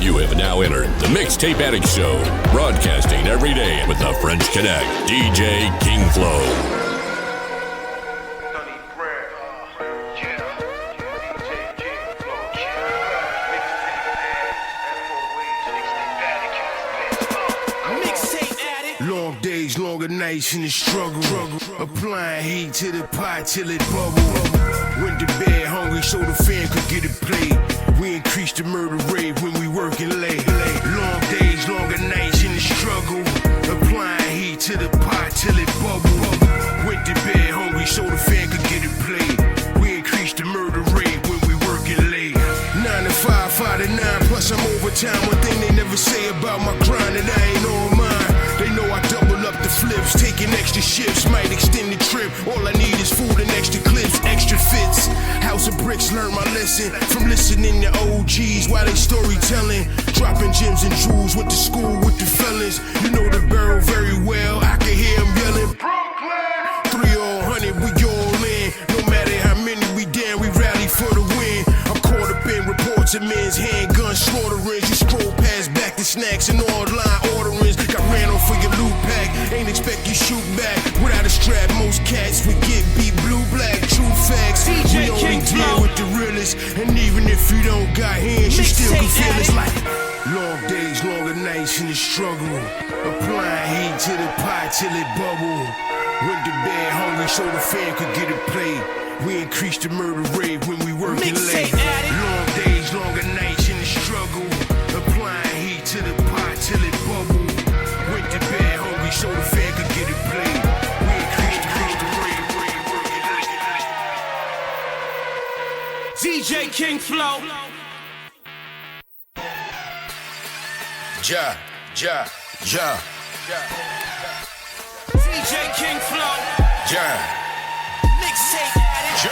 You have now entered the MixTape Addict Show, broadcasting every day with the French Connect, DJ King Flow. Thunny Brown, DJ King Flow, MixTape Addict. Long days, longer nights in the struggle. Applying heat to the pot till it bubble. Went to bed hungry so the fan could get it played. We increased the murder rate when we working late. Long days, longer nights in the struggle. Applying heat to the pot till it bubble. Went to bed hungry so the fan could get it played. We increased the murder rate when we working late. 9 to 5, 5 to 9, plus I'm overtime. One thing they never say about my grind that I ain't on mine. They know I double up the flips, taking extra shifts, might extend the trip. All I need is food and extra clips, extra fits. House of Bricks learned my lesson from listening to OGs while they storytelling. Dropping gems and jewels, went to school with the felons. You know the barrel very well, I can hear them yelling. Brooklyn! 3 all 100, we all in. No matter how many we down, we rally for the win. I'm caught up in reports of men's handgun slaughterings. You scroll past back to snacks and online orderings. Got ran off for your loot pack, ain't expect you shoot back. Without a strap, most cats we get beat blue black. True facts, we only deal with the realest. And even if you don't got hands, you still can feel it's like long days, longer nights in the struggle. Applying heat to the pot till it bubble. Went to bed hungry so the fan could get it played. We increased the murder rate when we working late. Long days, longer nights in the struggle. Applying heat to the pot till it bubble. Went to bed hungry so the fan could get it played. We increased the rate, working late. DJ King Flow. Ja. DJ King Flow. MixTape Addict.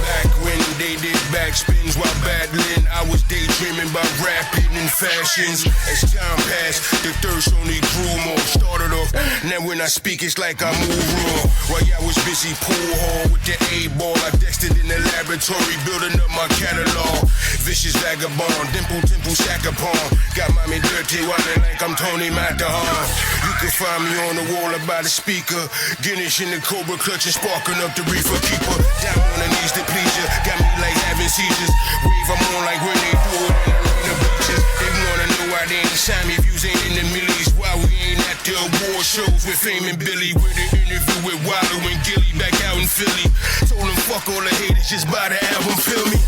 Back when they did backspins while battling, I was daydreaming about rapping and fashions. As time passed, the thirst only grew more. Started off, now when I speak, it's like I move raw. While y'all was busy pool hall with the A-ball, I dexted in the laboratory, building up my catalog. Vicious vagabond, dimple, sackapon. Got mommy dirty, wildin' like I'm Tony Matterhorn. You can find me on the wall about the speaker. Guinness in the Cobra clutch and sparking up the reefer keeper. Down on the knees to please ya. Got me like having seizures. Wave I'm on like when they do it in the beaches. They wanna know why they ain't sign me if you ain't in the millies. Why we ain't at the award shows with Fame and Billy. With the interview with Wallow and Gilly back out in Philly. Told them fuck all the haters, just buy the album, feel me.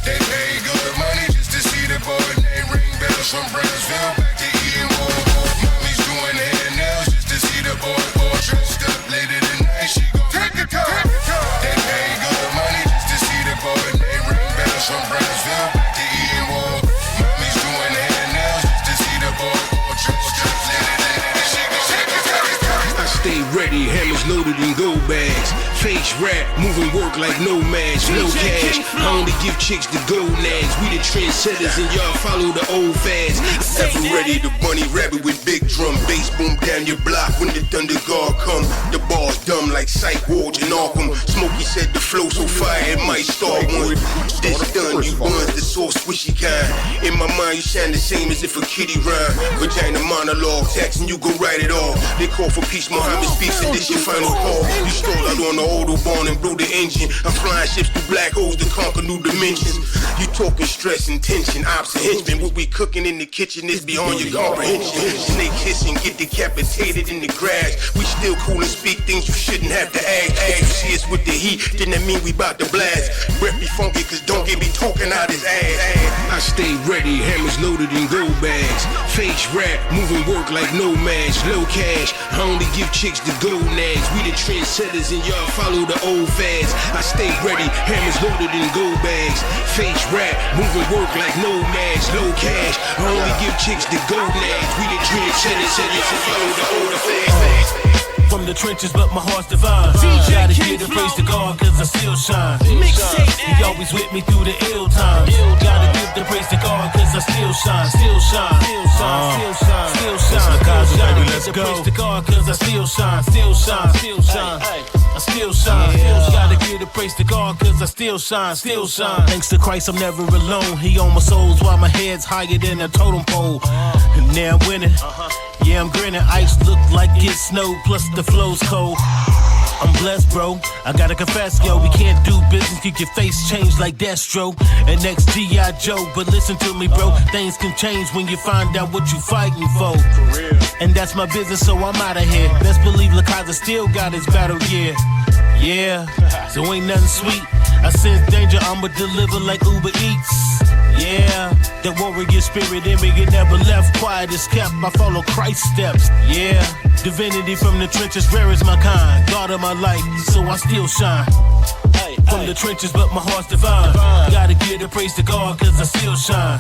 They pay good money just to see the boy name ring bells from Brownsville back to Eden Wall. Mommy's doing hair nails just to see the boy dressed up later tonight. She gon' take the car. They pay good money just to see the boy name ring bells from Brownsville back to Eden Wall. Mommy's doing hair nails just to see the boy dressed up later tonight. She gon' take the car. I stay ready, hammers loaded in gold bags. Face rap, moving work like nomads, no cash. I only give chicks the gold nags. We the trendsetters and y'all follow the old fads. Ever ready, the bunny rabbit with big drum. Bass boom down your block when the thunder guard come. The bars dumb like Psych Ward and Arkham. Smokey said the flow so fire it might start one. This done, you buns the source swishy kind. In my mind you sound the same as if a kitty rhyme. Vagina monologue, text and you go write it all. They call for peace, Muhammad speaks and this your final call. You stole out on the Autobahn and blew the engine. I'm flying ships through black holes to conquer new dimensions. You talking stress and tension, ops and henchmen. What we cooking in the kitchen is beyond your comprehension. Snake hissing, get decapitated in the grass. We still cool and speak things you shouldn't have to ask. If you see us with the heat, then that mean we bout to blast. Breath be funky cause don't get me talking out his ass. I stay ready, hammers loaded in gold bags. Face rap, moving work like nomads, low cash. I only give chicks the gold nags. We the trendsetters and y'all follow the old fads. I stay ready, hammers loaded in gold bags. Face rap, moving work like nomads, low cash. I only give chicks the gold nags. We the trendsetters and y'all follow the older fads. From the trenches, but my heart's divine. Gotta give the praise to God, cause I still shine. He always with me through the ill times. Gotta give the praise to God, cause I still shine. Still shine. Let's go. Praise to God, cause I still shine. Still shine. I still shine. Gotta give the praise to God, cause I still shine, still shine. Thanks to Christ, I'm never alone. He on my souls while my head's higher than a totem pole. And now I'm winning. Yeah, I'm grinning. Ice look like it snowed, plus the flow's cold. I'm blessed, bro. I gotta confess, yo, we can't do business, keep your face changed like Destro and next G.I. Joe. But listen to me, bro, things can change when you find out what you fighting for. And that's my business, so I'm out of here. Best believe Lakaza still got his battle gear. Yeah, so ain't nothing sweet. I sense danger, I'ma deliver like Uber Eats. Yeah, that warrior spirit in me, it never left. Quiet as kept, I follow Christ's steps. Yeah, divinity from the trenches, rare is my kind. God of my life, so I still shine. From the trenches, but my heart's divine. Gotta give the praise to God, cause I still shine.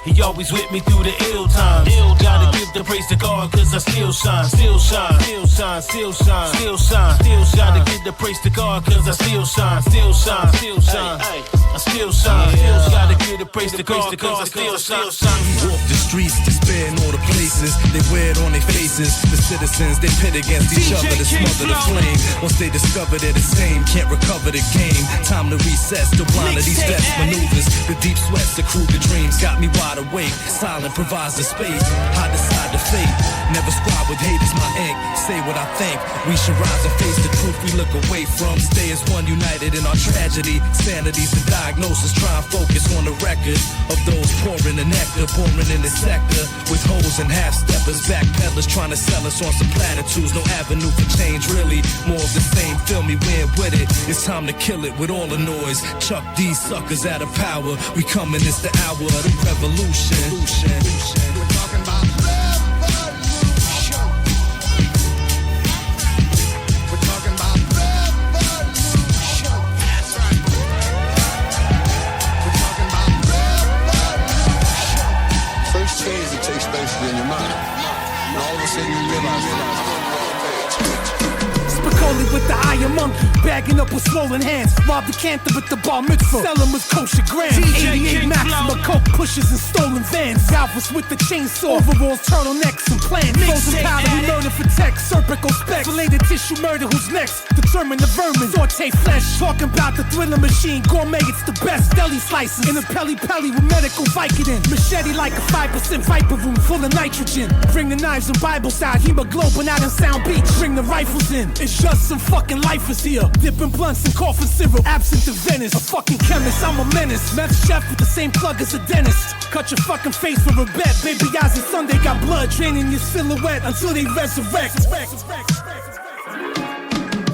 He always with me through the ill times. Gotta give the praise to God, cause I still shine. Still shine, still shine, still shine, still shine, still shine. Gotta give the praise to God, cause I still shine. Still shine, still shine, I still shine. Gotta give the praise to God, cause I still shine. We walk the streets, despair in all the places. They wear it on their faces. The citizens, they pit against each other to smother the flame. Once they discover they're the same, can't recover the game. Time to recess, the blind of these best maneuvers. The deep sweats, the crude the dreams got me wide awake. Silent provides the space, I decide the fate. Never scribe with hate is my ink. Say what I think, we should rise and face the truth we look away from. Stay as one united in our tragedy. Sanity's the diagnosis, try and focus on the record of those pouring the nectar, pouring in the sector. With hoes and half-steppers, backpedalers trying to sell us on some platitudes. No avenue for change, really, more of the same. Feel me, we're with it. It's time to kill it with all the noise. Chuck these suckers out of power. We coming, it's the hour of the revolution. We're talking about revolution. We're talking about revolution. That's right. We're talking about revolution. First change that takes place in your mind. And all of a sudden you realize Spicoli with the iron monkey, bagging up with swollen hands. Rob the canter with the bar mitzvah, sell him with kosher grams. 88 Maxima, coke pushes and stolen vans. Alphas with the chainsaw, overalls, turtlenecks and plans. Frozen powder, we murder for tech, serpico specs. Related tissue murder, who's next? Determine the vermin, saute flesh. Talking about the thriller machine, gourmet, it's the best. Deli slices, in a pelly with medical Vicodin. Machete like a 5% Viper room full of nitrogen. Bring the knives and Bibles out, hemoglobin out in Sound Beach. Bring the rifles in, it's just some fucking lifers here. Dipping blunts and coughing syrup, absent of Venice. A fucking chemist, I'm a menace. Meth chef with the same plug as a dentist. Cut your fucking face for a bet. Baby eyes and Sunday got blood draining your silhouette until they resurrect.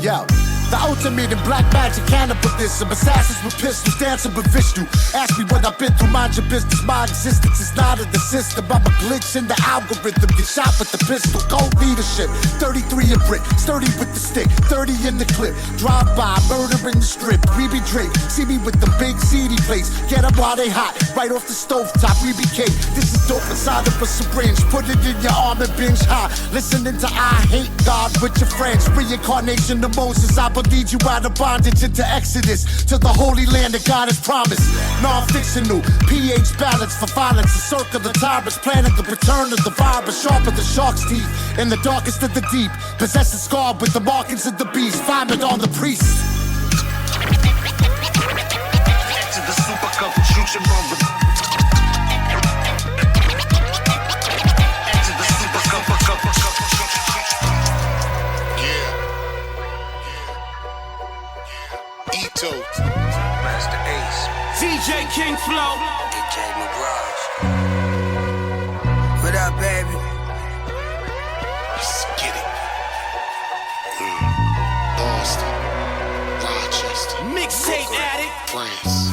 Yo, the ultimate in black magic cannibalism. Assassins with pistols dancing with Vishnu. Ask me what I've been through, mind your business. My existence is not in the system. I'm a glitch in the algorithm. Get shot with the pistol, cold leadership. 33 a brick, sturdy with the stick. 30 in the clip, drive by, murder in the strip. We be Drake, see me with the big CD plates. Get them while they hot, right off the stove top. We be cake, this is dope inside of a syringe. Put it in your arm and binge high. Listening to I Hate God with your friends. Reincarnation of Moses, I lead you out of bondage into Exodus, to the holy land that God has promised. Non-fictional, pH balance for violence, a circle of tyrants, planning the return of the virus, sharper than shark's teeth, in the darkest of the deep, possessed and scarred with the markings of the beast, vomit on the priest. Enter the super cup, shoot your mother. Enter the super cup. Master Ace, DJ King Flow, DJ Mirage. What up, baby? Let's get it. Boston, Rochester, MixTape Addict. France.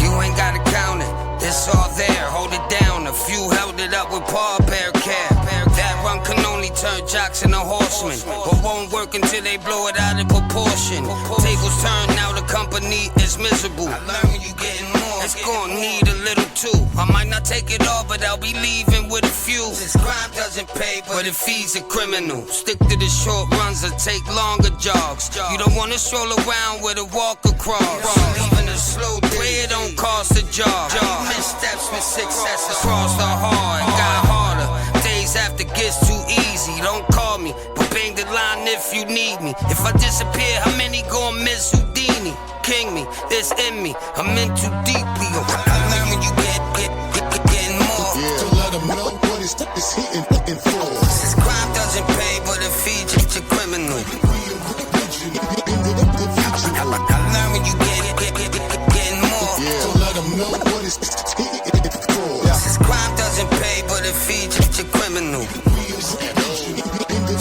You ain't gotta count it, it's all there. Hold it down. A few held it up with Paul Bear Care. That run can only turn jocks into horsemen, but won't work until they blow it out of proportion. Tables turn, now the company is miserable. I learned when you getting more, it's gonna need a little too. I might not take it all, but I'll be leaving with a few. This crime doesn't pay, but it feeds a criminal. Stick to the short runs or take longer jogs. You don't wanna stroll around with a walk across. Leaving a slow day, it don't cost a job. Missteps with success across the hard, got harder. Days after gets too easy, don't call me, but bang the line if you you need me. If I disappear, how many gon' miss Houdini? King me, it's in me, I'm in too deeply. I learn when you getting more. To let them know what it's hitting for. This crime doesn't pay, but it feeds you to criminal. I learn when you getting more. To let them know what it's hitting for. This crime doesn't pay, but it feeds you to criminal.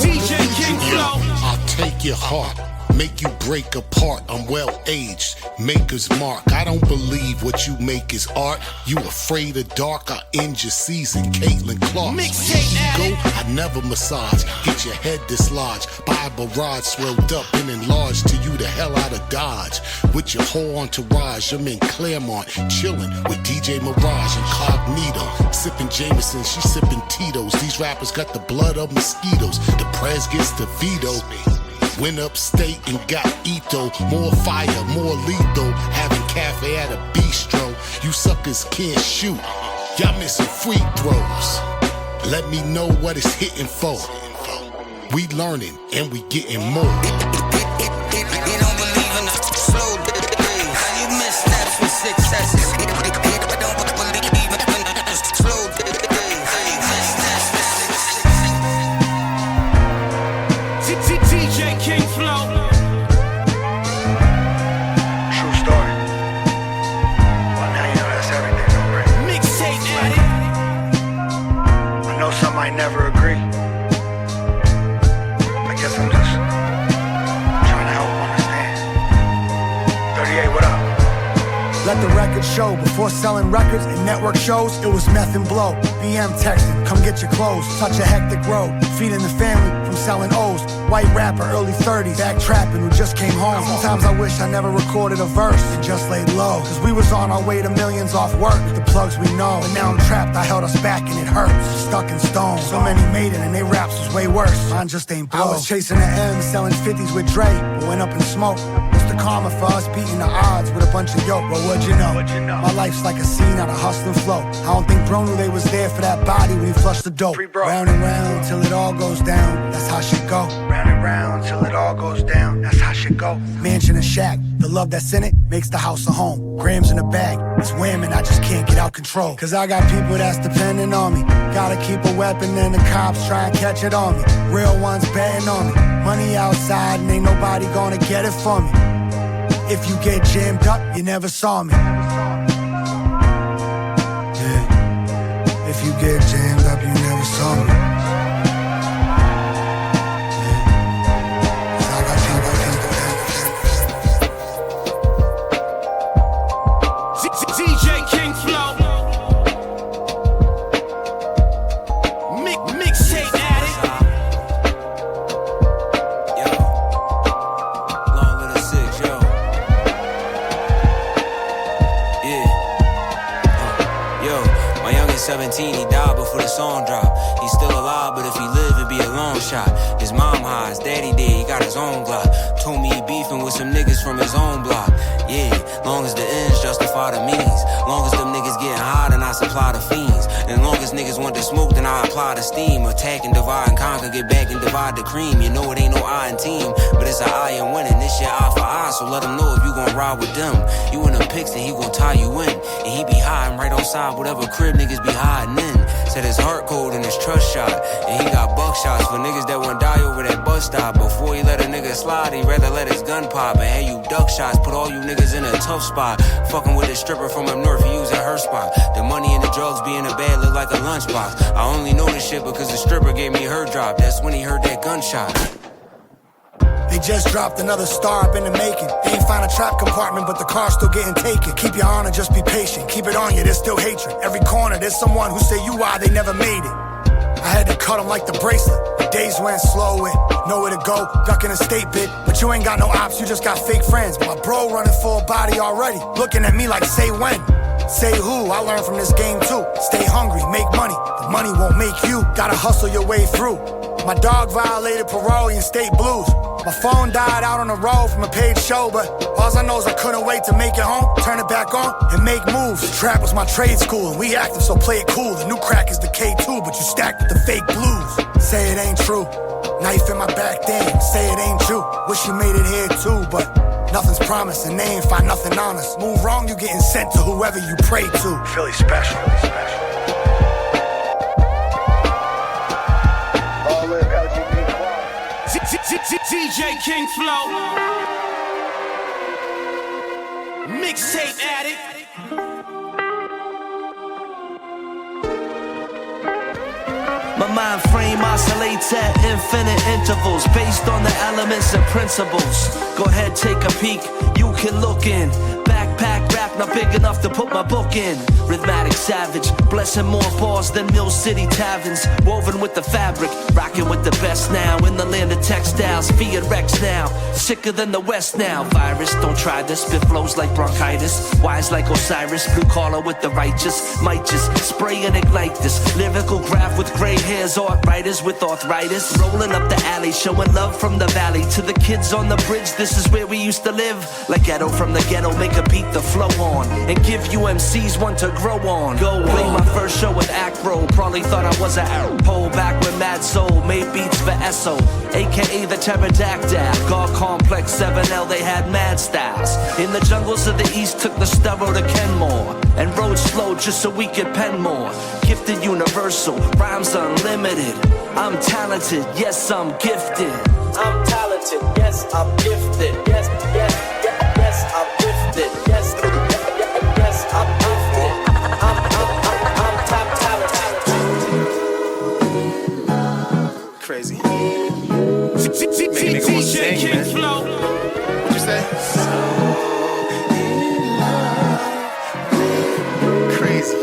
DJ King Flow. I'll take your heart, make you break apart. I'm well aged, maker's mark. I don't believe what you make is art. You afraid of dark, I end your season. Caitlin Clark. MixTape Addict. I never massage, get your head dislodged by a barrage swelled up and enlarged to you the hell out of Dodge. With your whole entourage, I'm in Claremont, chilling with DJ Mirage Incognito. Sipping Jameson, she sipping Tito's. These rappers got the blood of mosquitoes. The press gets the veto. Went upstate and got Ito. More fire, more lethal. Having cafe at a bistro. You suckers can't shoot. Y'all missing free throws. Let me know what it's hitting for. We learning and we getting more. You don't believe in the slow days. You miss snaps with successes. You don't believe in the slow days. DJ King Flow. True story. Well, now you know that's everything, though, right? MixTape Addict. I know some might never agree. I guess I'm just trying to help them understand. 38, what up? Let the record show. Before selling records and network shows, it was meth and blow. BM texting, come get your clothes. Such a hectic road. Feeding the family from selling O's. White rapper, early 30s, back trapping who just came home. Sometimes I wish I never recorded a verse and just laid low. Cause we was on our way to millions off work with the plugs we know. But now I'm trapped, I held us back and it hurts. Stuck in stone. So many made it and they raps was way worse. Mine just ain't blow. I was chasing the M, selling 50s with Dre, but went up in smoke. What's the karma for us beating the odds with a bunch of yoke? Well, what'd you know? My life's like a scene out of Hustle and Flow. I don't think bro knew they was there for that body when he flushed the dope. Round and round till it all goes down. That's how shit go. Round and round till it all goes down. That's how shit go. Mansion and shack, the love that's in it makes the house a home. Grams in the bag, it's whamming, I just can't get out control. Cause I got people that's depending on me. Gotta keep a weapon and the cops try and catch it on me. Real ones betting on me. Money outside and ain't nobody gonna get it for me. If you get jammed up, you never saw me. Yeah. If you get jammed up, you never saw me. DJ King Flow. MixTape Addict. Yo, long with a 6, yo. Yeah. Yo, my youngest 17, he died before the song dropped. He's still alive, but if he lived, it'd be a long shot. His mom high, his daddy dead, he got his own Glock. Told me he beefing with some niggas from his own block. Yeah, long as the ends justify the means. Long as them niggas getting high, then I supply the fiends. And long as niggas want to smoke, then I apply the steam. Attack and divide and conquer, get back and divide the cream. You know it ain't no I in team, but it's an I in winning. This shit eye for eye, so let them know if you gon' ride with them. You in them pics, then he gon' tie you in. And he be hiding right outside whatever crib niggas be hiding in. Said his heart cold and his trust shot. And he got buckshots for niggas that won't die over that bus stop. Before he let a nigga slide, he rather let his gun pop. And had you duck shots, put all you niggas in a tough spot. Fucking with a stripper from up north, he using her spot. The money and the drugs be in the bag look like a lunchbox. I only know this shit because the stripper gave me her drop. That's when he heard that gunshot. They just dropped another star up in the making. They ain't find a trap compartment, but the car's still getting taken. Keep your honor, just be patient. Keep it on you, there's still hatred. Every corner, there's someone who say you why they never made it. I had to cut them like the bracelet. The days went slow with nowhere to go, ducking a state bit. But you ain't got no ops, you just got fake friends. My bro running full body already, looking at me like say when. Say who, I learned from this game too. Stay hungry, make money, the money won't make you. Gotta hustle your way through. My dog violated parole in state blues. My phone died out on the road from a paid show, but all I know is I couldn't wait to make it home, turn it back on, and make moves. The trap was my trade school, and we active, so play it cool. The new crack is the K2, but you stacked with the fake blues. Say it ain't true. Knife in my back, damn, say it ain't you. Wish you made it here too, but nothing's promised, and they ain't find nothing on us. Move wrong, you getting sent to whoever you pray to. Philly special. DJ King Flow, MixTape Addict. My mind frame oscillates at infinite intervals based on the elements and principles. Go ahead, take a peek, you can look in. Backpack rap not big enough to put my book in. Rhythmatic savage, blessing more bars than Mill City taverns. Woven with the fabric, rocking with the best now. In the land of textiles, Fiat Rex now. Sicker than the West now. Virus, don't try this, spit flows like bronchitis. Wise like Osiris, blue collar with the righteous. Might just spray and ignite this. Lyrical graph with gray hairs, arthritis with arthritis. Rolling up the alley, showing love from the valley. To the kids on the bridge, this is where we used to live. Like ghetto from the ghetto, make a beat the flow on. And give you MCs one to grow on. Go play my first show with Acro. Probably thought I was a pole back when Mad Soul made beats for Esso, aka the Pterodactyl. God Complex 7L, they had mad styles. In the jungles of the east, took the Stubbo to Kenmore. And rode slow just so we could pen more. Gifted universal, rhymes unlimited. I'm talented, yes I'm gifted. I'm talented, yes I'm gifted. Yes, yes, yes, yes I'm gifted. Yes, yes, I'm gifted. I'm top talented. Crazy. DJ King Flow. What'd you say? Crazy.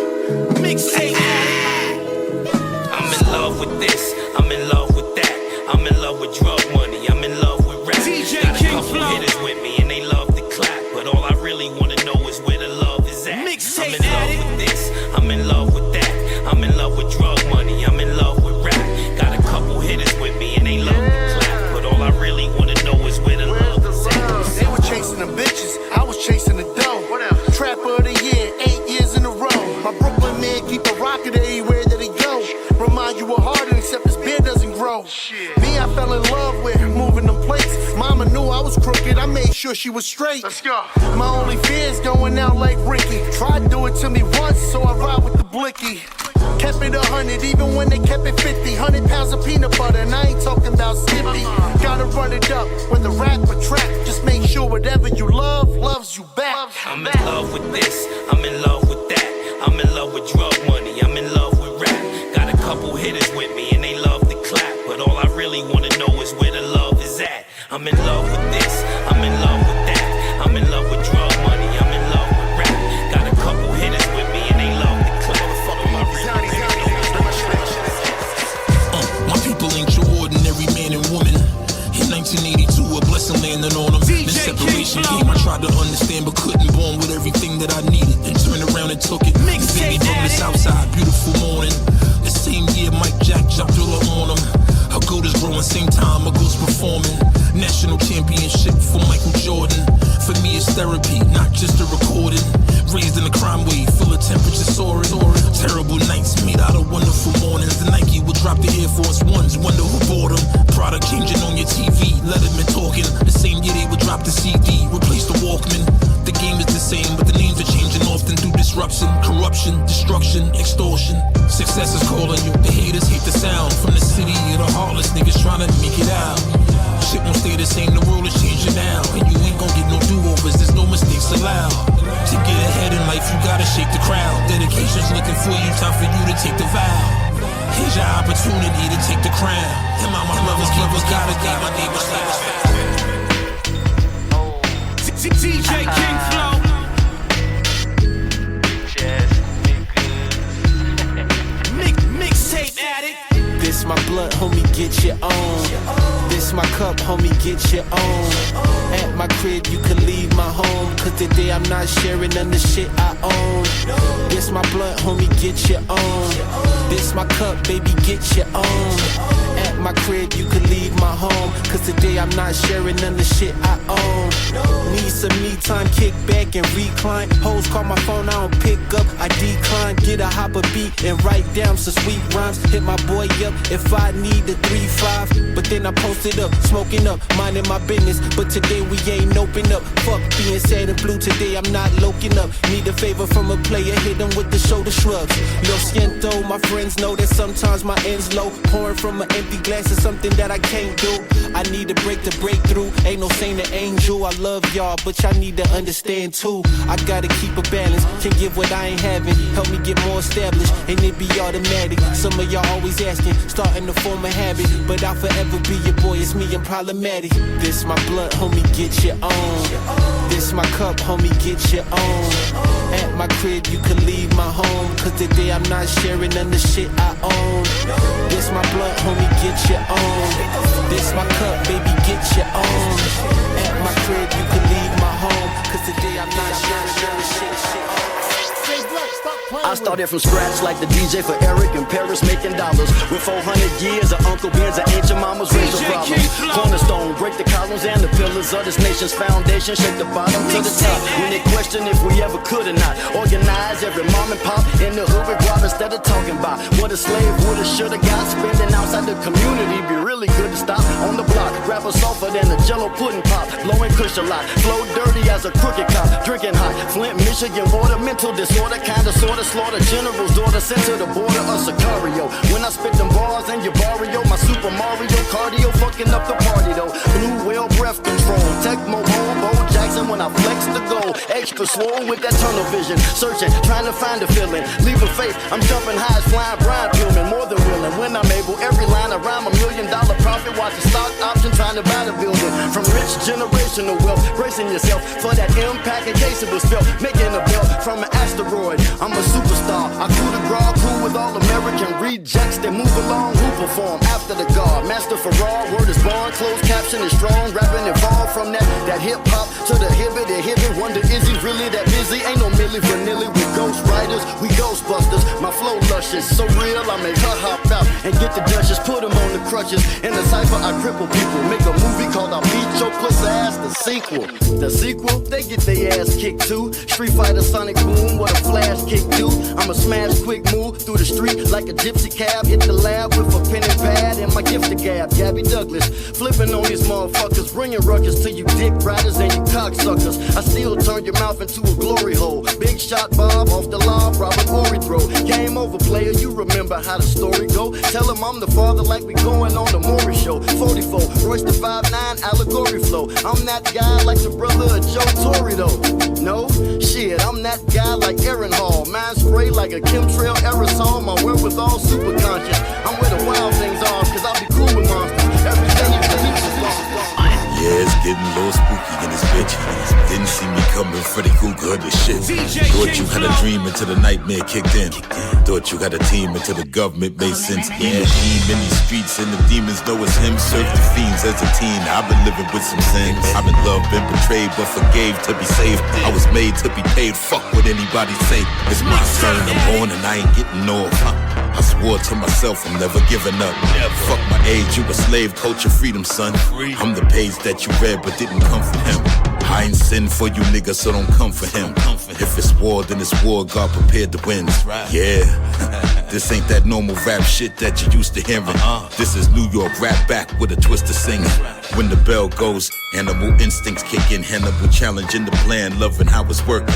MixTape Addict. I'm in love with this, I'm in love with that. I'm in love with drug money, I'm in love with rap. DJ Got a King couple Flow. hitters with me and they love to clap, but all I really wanna know is where the love is at. MixTape I'm in love Addict. with this, I'm in love with that. I'm in love with drug money, I'm in love with rap. Got a couple hitters with me and they love to clap, but all I really wanna know is where the love is at. They were chasing them bitches, I was chasing the dough. Trapper of the year, 8 years in a row. My Brooklyn man keep a rocket everywhere that he go. Remind you of Harden, except his beard doesn't grow. Me, I fell in love with moving them plates. Mama knew I was crooked, I made sure she was straight. Let's go. My only fear is going out like Ricky. Tried to do it to me once, so I ride with the blicky. Kept it 100, even when they kept it 50. 100 pounds of peanut butter, and I ain't talking about Skippy. Gotta run it up, whether rap or trap. Just make sure whatever you love, loves you back. I'm in love with this, I'm in love with that. I'm in love with drug money, I'm in love with rap. Got a couple hitters with me and they love to clap, but all I really wanna know is where the love is at. I'm in love with this, I'm in love with that. I'm in love with drug money, I'm in love with rap. Got a couple hitters with me and they love to clap. My people ain't your ordinary man and woman. In 1982, a blessing landed on them. Then separation came, I tried to understand but couldn't. Born with everything that I needed and turned around and took it. Baby from the south side, beautiful morning. The same year Mike Jack jumped all on him. Her goat is growing, same time my goat's performing. National championship for Michael Jordan. For me it's therapy, not just a recording. Raised in a crime wave, full of temperature soaring. Terrible nights made out of wonderful mornings. The Nike will drop the Air Force Ones, wonder who bought them. Product changing on your TV, Letterman talking. The same year they would drop the CD, replace the Walkman. The game is the same, but the names are changing often through disruption, corruption, destruction, extortion. Success is calling you, the haters hate the sound. From the city of the heartless, niggas trying to make it out. Shit won't stay the same, the world is changing now. And you ain't gon' get no do-overs, there's no mistakes allowed. To get ahead in life, you gotta shake the crowd. Dedication's looking for you, time for you to take the vow. Here's your opportunity to take the crown. And my lovers, keepers, gotta get my neighbors satisfied. DJ King Flow. MixTape Addict. This my blood, homie, get your own. This my cup, homie, get your own. At my crib, you can leave my home. Cause today I'm not sharing none of the shit I own. This my blood, homie, get your own. This my cup, baby, get your own. At my crib, you can leave my home. Cause today I'm not sharing none of the shit I own. Need some me time, kick back and recline. Hoes call my phone, I don't pick up, I decline. Get a hopper beat and write down some sweet rhymes. Hit my boy up if I need the 3-5. But then I post it up, smoking up, minding my business. But today we ain't open up. Fuck being sad and blue, today I'm not loking up. Need a favor from a player, hit him with the shoulder shrugs. Lo siento, my friends know that sometimes my end's low. Pouring from an empty glass is something that I can't do. I need a break to break through. Ain't no saint or angel, I love y'all, but y'all need to understand too. I gotta keep a balance, can't give what I ain't having. Help me get more established, and it be automatic. Some of y'all always asking, starting to form a habit. But I'll forever be your boy, it's me, I'm problematic. This my blunt, homie, get your own. This my cup, homie, get your own. At my crib, you can leave my home. Cause today I'm not sharing none of the shit I own. This my blunt, homie, get your own. This my cup, baby, get your own. At my crib, you can leave my home. Cause today I'm not sharing none of the shit I own. I started from scratch like the DJ for Eric in Paris making dollars. With 400 years of Uncle Ben's and ancient mama's razor problems. Cornerstone, break the columns and the pillars of this nation's foundation. Shake the bottom to the top. When they question if we ever could or not. Organize every mom and pop in the hood with guap instead of talking about what a slave woulda, shoulda got. Spending outside the community be really good to stop on the block. Grab a sulfur than the jello pudding pop. Blowing kush a lot. Flow dirty as a crooked cop. Drinking hot. Flint, Michigan water. Mental disorder. Kinda sorta slaughter. General's daughter sent to the border of Sicario. When I spit them bars in your barrio. My Super Mario cardio fucking up the party though. Blue whale breath control. Tecmo Bo Jackson when I flex the goal. Extra swole with that tunnel vision. Searching, trying to find a feeling. Leave a faith. I'm jumping high as flying Brian Pillman. More than willing. When I'm able, every line I rhyme $1 million profit. Watching stock option, trying to buy the building. From rich generational wealth. Bracing yourself for that impact in case it was felt. Making a belt from an asteroid. I'm a superstar. I coup de grace, cool with all American rejects that move along, who perform after the guard. Master Farrar, word is born, closed caption is strong. Rapping evolved from that hip hop to the hibbit. Wonder is he really that busy? Ain't no Milli Vanilli with ghost writers. We Ghostbusters. My flow luscious, so real I make her hop out and get the Duchess. Put them on the crutches. In the cypher I cripple people. Make a movie called I Beat Your Puss Ass. The sequel. The sequel, they get their ass kicked too. Street Fighter, Sonic Boom, what a flash kick do. I'm a smash quick move through the street like a gypsy cab. Hit the lab with a pen and pad and my gift to gab. Gabby Douglas, flipping on these motherfuckers, bringing ruckus to you dick riders and you cocksuckers. I still turn your mouth into a glory hole. Big shot Bob off the lob, Robert Horry throw. Game over, player, you remember how the story go. Tell him I'm the father like we going on the Maury show. 44, Royce the 5'9", allegory flow. I'm that guy like the brother of Joe Torre though. No, shit, I'm that guy like Aaron Hall. Mind spray like a chemtrail aerosol. My wherewithal super conscious. I'm where the wild things are, cause I be cool with monsters. Every day you can eat Yeah, it's getting a little spooky in this bitch. Didn't see me coming, Freddy Krueger the shit. Thought you had a dream until the nightmare kicked in. Thought you had a team until the government made sense. Yeah, team in these streets and the demons know it's him. Served the fiends as a teen. I've been living with some sins. I've been loved, been betrayed, but forgave to be saved. I was made to be paid. Fuck what anybody say. It's my turn, I'm on and I ain't getting off. I swore to myself I'm never giving up. Fuck my age, you a slave, culture, freedom, son. I'm the page that you read but didn't come from him. I ain't sin for you niggas, so don't come for him. If it's war, then it's war, God prepared to win. Yeah, this ain't that normal rap shit that you used to hearing. This is New York rap back with a twist of singing. When the bell goes, animal instincts kick in. Hannibal challenging the plan, loving how it's working.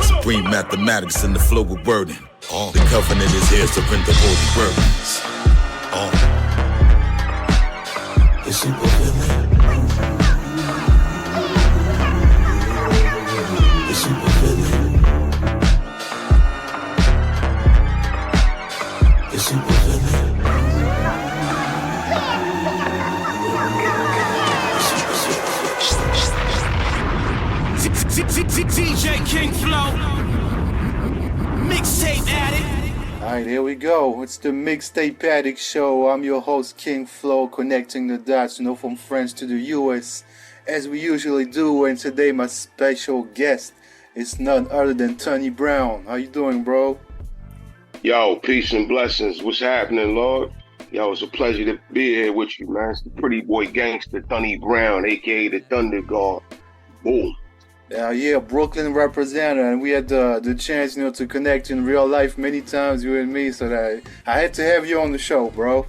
Supreme mathematics and the flow of wording. The covenant is here, surrender holy burdens. The super villain. The super villain. The super villain. DJ King Flow, MixTape Addict. Alright, here we go. It's the MixTape Addict Show. I'm your host, King Flow, connecting the dots, from France to the US, as we usually do. And today my special guest is none other than Thunny Brown. How you doing, bro? Yo, peace and blessings. What's happening, Lord? Yo, it's a pleasure to be here with you, man. It's the pretty boy gangster, Thunny Brown, a.k.a. the Thunder God. Boom. Yeah, Brooklyn representative, and we had the chance, to connect in real life many times, you and me, so that I had to have you on the show, bro.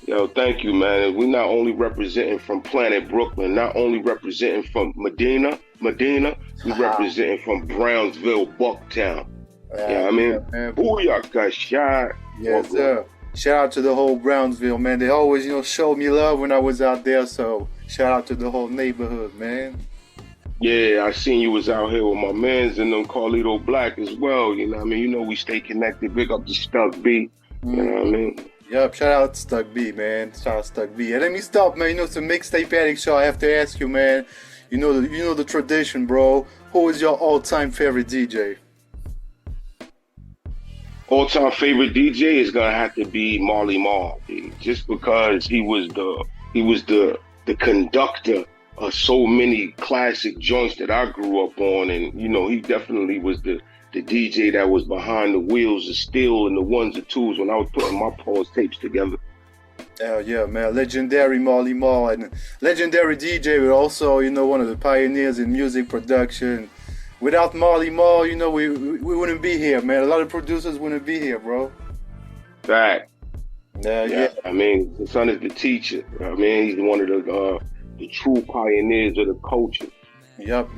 Yo, thank you, man. We not only representing from Planet Brooklyn, not only representing from Medina, we representing from Brownsville, Bucktown. Yeah, I mean, booyaka shot. Yes, sir. Shout out to the whole Brownsville, man. They always, showed me love when I was out there, so shout out to the whole neighborhood, man. Yeah, I seen you was out here with my mans and them Carlito Black as well, you know what I mean? We stay connected. Big up to Stuck B, you know what I mean? Yep, shout out to Stuck B, man. Shout out to Stuck B. And let me stop, man. It's a MixTape Addict Show. I have to ask you, man. You know the tradition, bro. Who is your all-time favorite DJ? All-time favorite DJ is gonna have to be Marley Marl, just because he was the conductor of so many classic joints that I grew up on, and he definitely was the DJ that was behind the wheels of steel and the ones and twos when I was putting my pause tapes together. Hell yeah, man. Legendary Marley Marl, and legendary DJ, but also, one of the pioneers in music production. Without Marley Marl, we wouldn't be here, man. A lot of producers wouldn't be here, bro. Fact. Yeah. I mean, the son is the teacher. I mean, he's one of the true pioneers of the culture. Yup.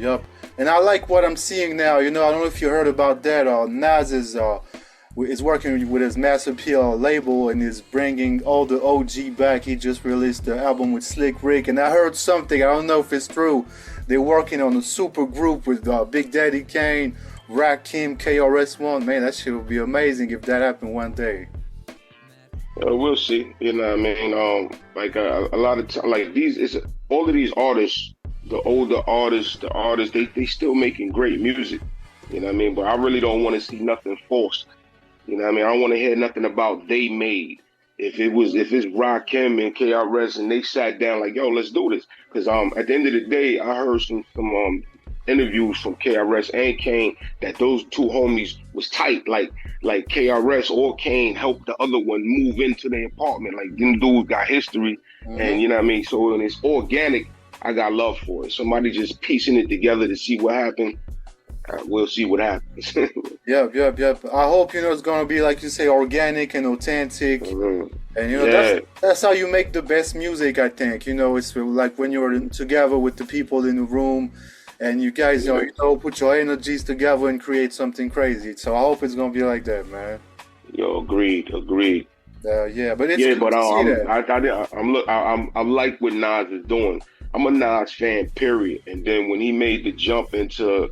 And I like what I'm seeing now. I don't know if you heard about that. Nas is working with his Mass Appeal label and is bringing all the OG back. He just released the album with Slick Rick, and I heard something. I don't know if it's true. They're working on a super group with Big Daddy Kane, Rakim, KRS-One. Man, that shit would be amazing if that happened one day. We'll see. You know what I mean? A lot of time, all of these artists, the older artists, they still making great music. You know what I mean? But I really don't want to see nothing forced. You know what I mean? I don't want to hear nothing about they made. If it's Rakim and KRS and they sat down like, yo, let's do this. Because at the end of the day, I heard some interviews from KRS and Kane that those two homies was tight. Like KRS or Kane helped the other one move into their apartment. Like them dudes got history, and you know what I mean. So when it's organic, I got love for it. Somebody just piecing it together to see what happened. We'll see what happens. Yep. I hope it's gonna be, like you say, organic and authentic. And that's how you make the best music, I think. It's like when you're together with the people in the room, and you guys, put your energies together and create something crazy. So I hope it's gonna be like that, man. Yo, agreed. But it's good to see that. I like what Nas is doing. I'm a Nas fan, period. And then when he made the jump into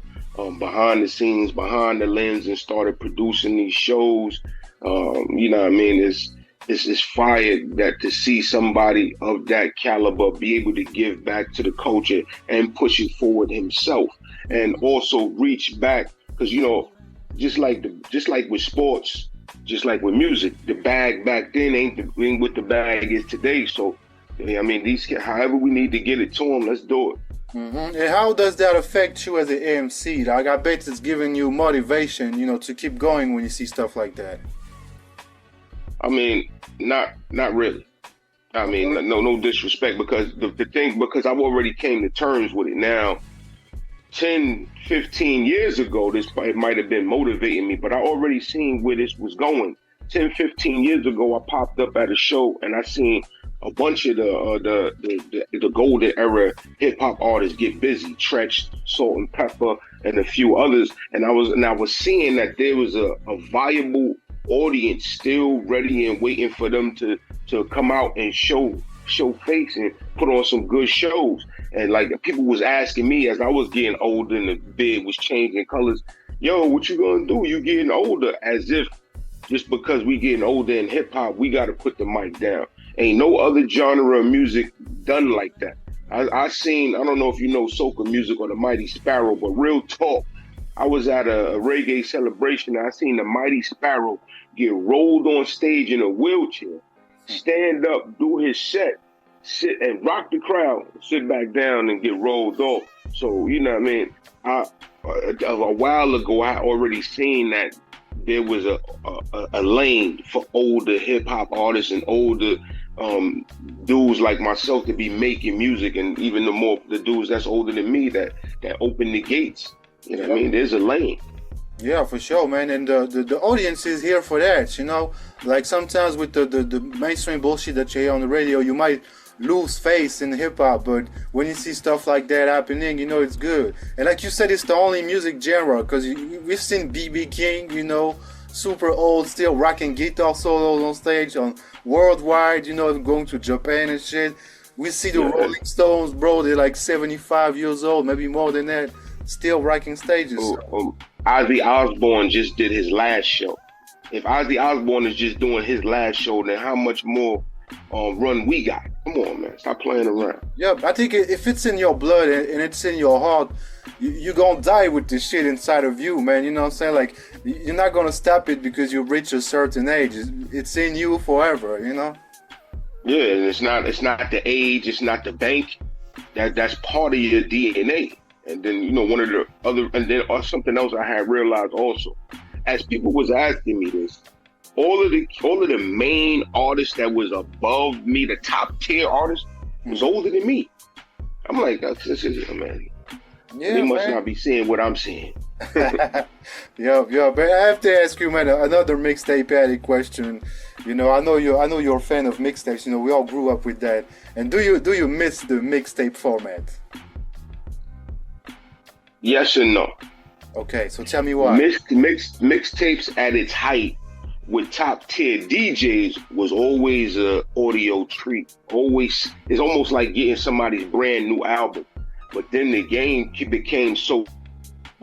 behind the scenes, behind the lens, and started producing these shows, you know what I mean? It's fire that to see somebody of that caliber be able to give back to the culture and push it forward himself, and also reach back, because just like with sports, just like with music, the bag back then ain't what the bag is today. So I mean, however we need to get it to them, let's do it. And how does that affect you as an MC? Like, I bet it's giving you motivation, to keep going when you see stuff like that. I mean, not really. I mean, no disrespect, because because I've already came to terms with it now. 10, 15 years ago, it might have been motivating me, but I already seen where this was going. 10, 15 years ago, I popped up at a show and I seen a bunch of the golden era hip hop artists get busy, Tretch, Salt and Pepper, and a few others, and I was seeing that there was a viable audience still ready and waiting for them to come out and show face and put on some good shows. And like, people was asking me as I was getting older and the beard was changing colors, yo, what you gonna do? You getting older, as if just because we getting older in hip hop, we got to put the mic down. Ain't no other genre of music done like that. I don't know if you know soca music or the Mighty Sparrow, but real talk, I was at a reggae celebration and I seen the Mighty Sparrow get rolled on stage in a wheelchair, stand up, do his set, sit and rock the crowd, sit back down and get rolled off. So, you know what I mean? A while ago, I already seen that there was a lane for older hip hop artists and older dudes like myself to be making music, and even the dudes that's older than me that open the gates. You know what I mean? There's a lane. Yeah, for sure, man. And the audience is here for that, you know? Like sometimes with the mainstream bullshit that you hear on the radio, you might lose face in hip-hop, but when you see stuff like that happening, you know it's good. And like you said, it's the only music genre, because we've seen B.B. King, you know, super old, still rocking guitar solos on stage, on worldwide, you know, going to Japan and shit. We see the Rolling Stones, bro, they're like 75 years old, maybe more than that, still rocking stages. Ozzy Osbourne just did his last show. If Ozzy Osbourne is just doing his last show, then how much more run we got? Come on, man. Stop playing around. Yeah, I think if it's in your blood and it's in your heart, you're going to die with this shit inside of you, man. You know what I'm saying? Like, you're not going to stop it because you reach a certain age. It's in you forever, you know? Yeah, and it's not the age, it's not the bank. That's part of your DNA. And then, you know, one of the other, and then something else I had realized also, as people was asking me this, all of the main artists that was above me, the top tier artists, was older than me. I'm like, man, they must not be seeing what I'm seeing. Yeah, but I have to ask you, man, another mixtape addict question. You know, I know you're a fan of mixtapes. You know, we all grew up with that. And do you miss the mixtape format? Yes and no. Okay, so tell me why. Mixtapes at its height with top tier DJs was always a audio treat. It's almost like getting somebody's brand new album. But then the game became so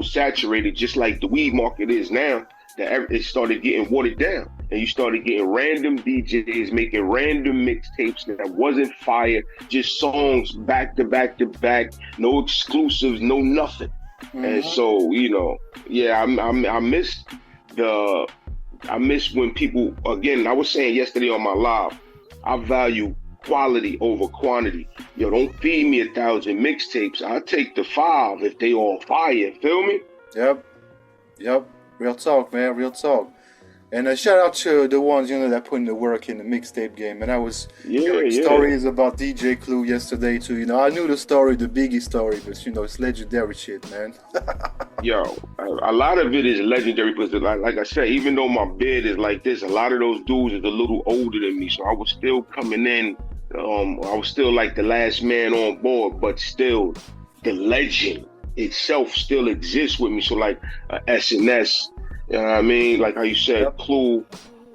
saturated, just like the weed market is now, that it started getting watered down. And you started getting random DJs making random mixtapes that wasn't fire, just songs back to back to back, no exclusives, no nothing. Mm-hmm. And so, you know, yeah, I miss when people, again, I was saying yesterday on my live, I value quality over quantity. Yo, don't feed me 1,000 mixtapes. I'll take the 5 if they all fire. Feel me? Yep. Real talk, man. Real talk. And shout out to the ones, you know, that put in the work in the mixtape game. And I was hearing stories about DJ Clue yesterday too. You know, I knew the story, the Biggie story, but you know, it's legendary shit, man. Yo, a lot of it is legendary because, like I said, even though my bed is like this, a lot of those dudes is a little older than me. So I was still coming in. I was still like the last man on board, but still the legend itself still exists with me. So like SNS, you know what I mean? Like how you said, Clue,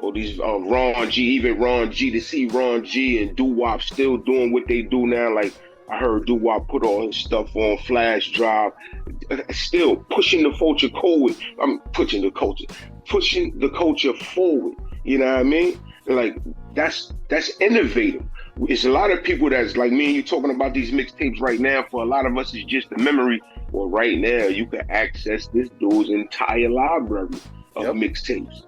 or these Ron G, even Ron G, to see Ron G and Doo-Wop still doing what they do now. Like I heard Doo-Wop put all his stuff on flash drive, still pushing the culture forward. Pushing the culture forward. You know what I mean? Like that's innovative. It's a lot of people that's like me and you talking about these mixtapes right now. For a lot of us, it's just a memory. Well, right now, you can access this dude's entire library of mixtapes.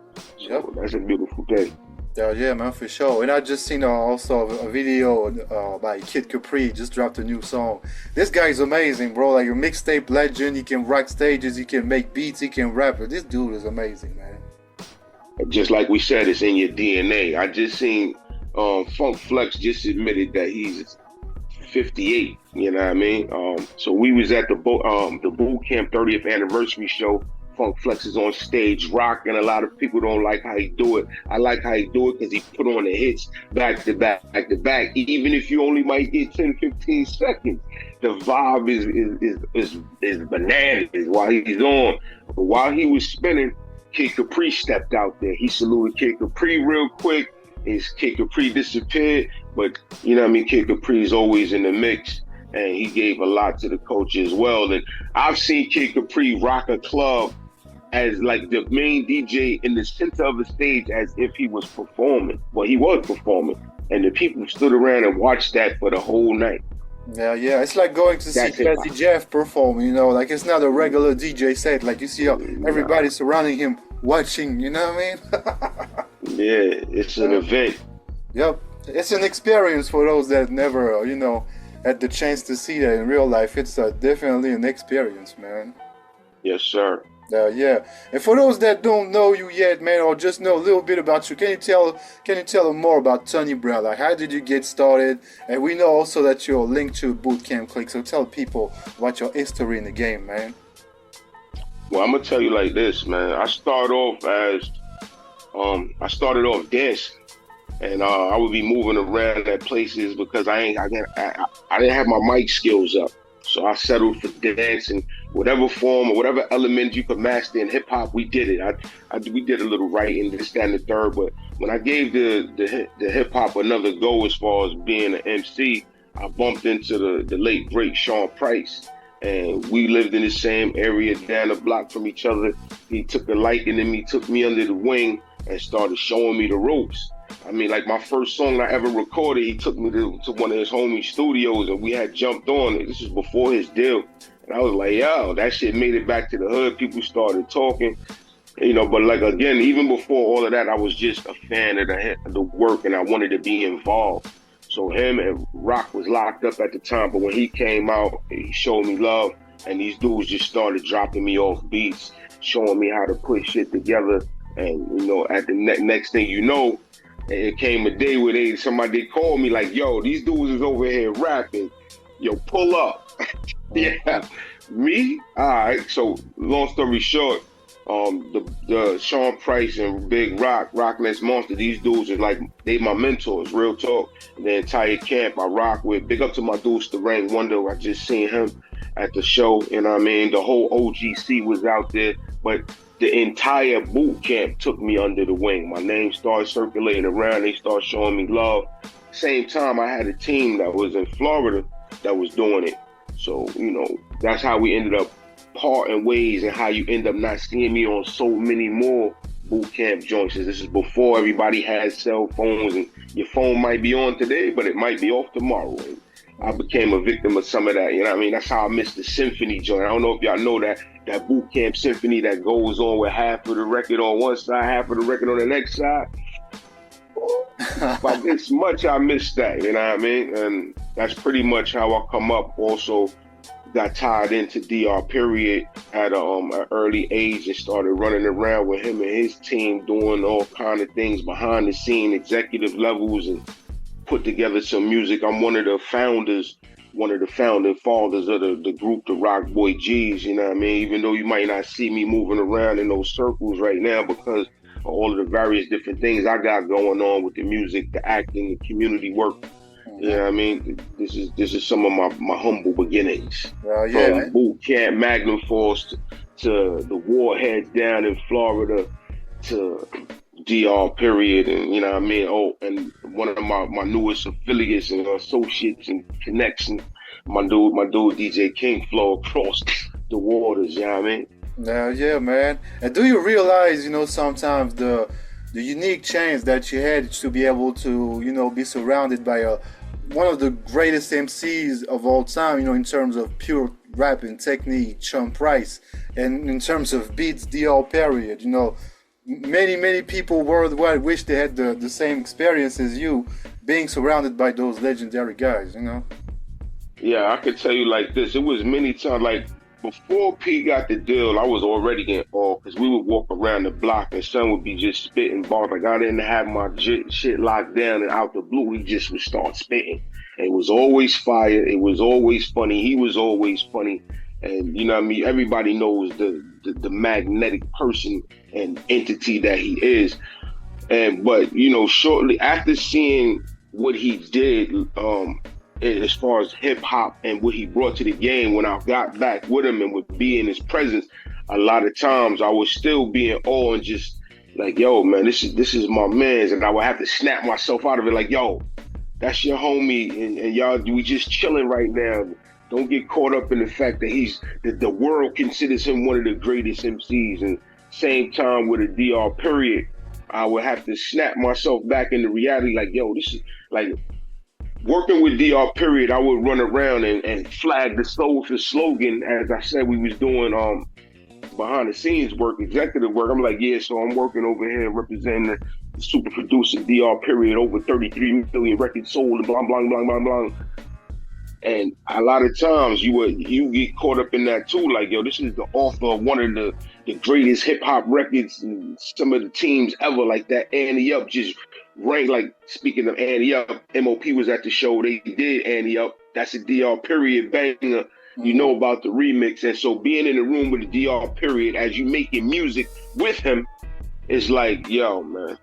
So that's a beautiful thing. Yeah, man, for sure. And I just seen also a video by Kid Capri, just dropped a new song. This guy's amazing, bro. Like a mixtape legend. He can rock stages, he can make beats, he can rap. This dude is amazing, man. Just like we said, it's in your DNA. I just seen Funk Flex just admitted that he's 58. You know what I mean? So we was at the Boot Camp 30th anniversary show. Funk Flex is on stage rocking. A lot of people don't like how he do it. I like how he do it because he put on the hits back to back. Even if you only might get 10, 15 seconds, the vibe is bananas while he's on. But while he was spinning, Kid Capri stepped out there. He saluted Kid Capri real quick. His Kid Capri disappeared, but you know what I mean? Kid Capri is always in the mix, and he gave a lot to the culture as well. And I've seen Kid Capri rock a club as like the main DJ in the center of the stage as if he was performing. Well, he was performing, and the people stood around and watched that for the whole night. Yeah, it's like going to see Jazzy Jeff perform, you know, like it's not a regular DJ set. Like you see everybody surrounding him watching, you know what I mean? Yeah, it's an event. Yep, it's an experience for those that never, you know, had the chance to see that in real life. It's definitely an experience, man. Yes, sir. Yeah. And for those that don't know you yet, man, or just know a little bit about you, can you tell them more about Thunny Brown? Like, how did you get started? And we know also that you're linked to Boot Camp Click, so tell people about your history in the game, man. Well, I'm gonna tell you like this, man. I started off dancing, and I would be moving around at places because I didn't have my mic skills up. So I settled for dancing, whatever form or whatever element you could master in hip hop. We did it. We did a little writing, this, that, and the third. But when I gave the hip hop another go as far as being an MC, I bumped into the late great Sean Price, and we lived in the same area down the block from each other. He took a liking in me, took me under the wing, and started showing me the ropes. I mean, like my first song I ever recorded, he took me to one of his homie studios and we had jumped on it. This was before his deal. And I was like, yo, that shit made it back to the hood. People started talking, you know, but like, again, even before all of that, I was just a fan of the work and I wanted to be involved. So him and Rock was locked up at the time, but when he came out, he showed me love and these dudes just started dropping me off beats, showing me how to put shit together. And, you know, at the next thing you know, it came a day where somebody called me like, yo, these dudes is over here rapping. Yo, pull up. Yeah. Me? All right. So long story short, the Sean Price and Big Rockless Monster, these dudes are like, they my mentors, real talk. The entire camp I rock with. Big up to my dude, Starang Wonder. I just seen him at the show, you know what I mean? The whole OGC was out there, but the entire boot camp took me under the wing. My name started circulating around. They started showing me love. Same time, I had a team that was in Florida that was doing it. So, you know, that's how we ended up parting ways and how you end up not seeing me on so many more boot camp joints. This is before everybody had cell phones and your phone might be on today, but it might be off tomorrow. And I became a victim of some of that, you know what I mean? That's how I missed the symphony joint. I don't know if y'all know that boot camp symphony that goes on with half of the record on one side, half of the record on the next side. By this much, I missed that, you know what I mean? And that's pretty much how I come up. Also got tied into DR Period at an early age and started running around with him and his team doing all kind of things behind the scene, executive levels, and put together some music. I'm one of the founding fathers of the group, the Rock Boy G's, you know what I mean? Even though you might not see me moving around in those circles right now because of all of the various different things I got going on with the music, the acting, the community work. You know what I mean? This is some of my humble beginnings. From boot camp, Magnum Force to the Warheads down in Florida to DR Period, and you know what I mean? Oh, and one of my newest affiliates and associates and connections, my dude DJ King Flow across the waters, you know what I mean? Yeah, man. And do you realize, you know, sometimes the unique chance that you had to be able to, you know, be surrounded by one of the greatest MCs of all time, you know, in terms of pure rapping technique, Sean Price, and in terms of beats, DR Period, you know, many people worldwide wish they had the same experience as you, being surrounded by those legendary guys, you know? Yeah, I could tell you like this. It was many times, like, before P got the deal, I was already getting off because we would walk around the block and son would be just spitting bars. Like, I didn't have my shit locked down, and out the blue, he just would start spitting. And it was always fire. It was always funny. He was always funny. And, you know what I mean? Everybody knows the magnetic person and entity that he is. But, you know, shortly after seeing what he did, as far as hip hop and what he brought to the game, when I got back with him and would be in his presence, a lot of times I would still be in awe and just like, yo, man, this is my man's, and I would have to snap myself out of it, like, yo, that's your homie, and y'all, we just chilling right now. Don't get caught up in the fact that the world considers him one of the greatest MCs. And same time with a DR Period, I would have to snap myself back into reality, like, yo, this is like. Working with DR Period, I would run around and flag the social slogan, as I said we was doing behind the scenes work, executive work. I'm like, yeah, so I'm working over here representing the super producer DR Period, over 33 million records sold and blah, blah, blah, blah, blah. And a lot of times you get caught up in that too. Like, yo, this is the author of one of the greatest hip hop records and some of the teams ever. Like that Annie Up just ranked. Like, speaking of Annie Up, MOP was at the show. They did Annie Up. That's a DR period banger. You know about the remix. And so being in the room with the DR period as you making music with him is like, yo, man,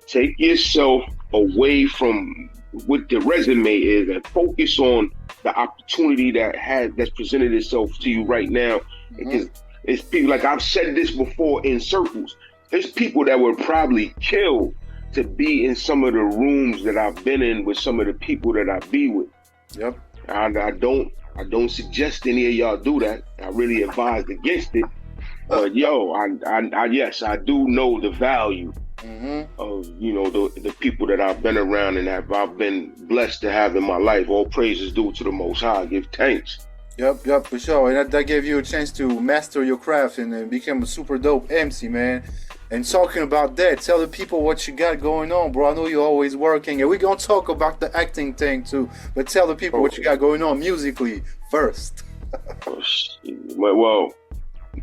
take yourself away from what the resume is and focus on the opportunity that's presented itself to you right now. Because it's people, like I've said this before in circles, there's people that were probably killed to be in some of the rooms that I've been in with some of the people that I be with. Yep. I don't suggest any of y'all do that. I really advise against it. But yo, yes, I do know the value of, you know, the people that I've been around and that I've been blessed to have in my life. All praises due to the Most High. Give thanks. Yep, for sure. And that gave you a chance to master your craft and become a super dope MC, man. And talking about that, tell the people what you got going on, bro. I know you're always working, and we're gonna talk about the acting thing too. But tell the people what you got going on musically first. Well,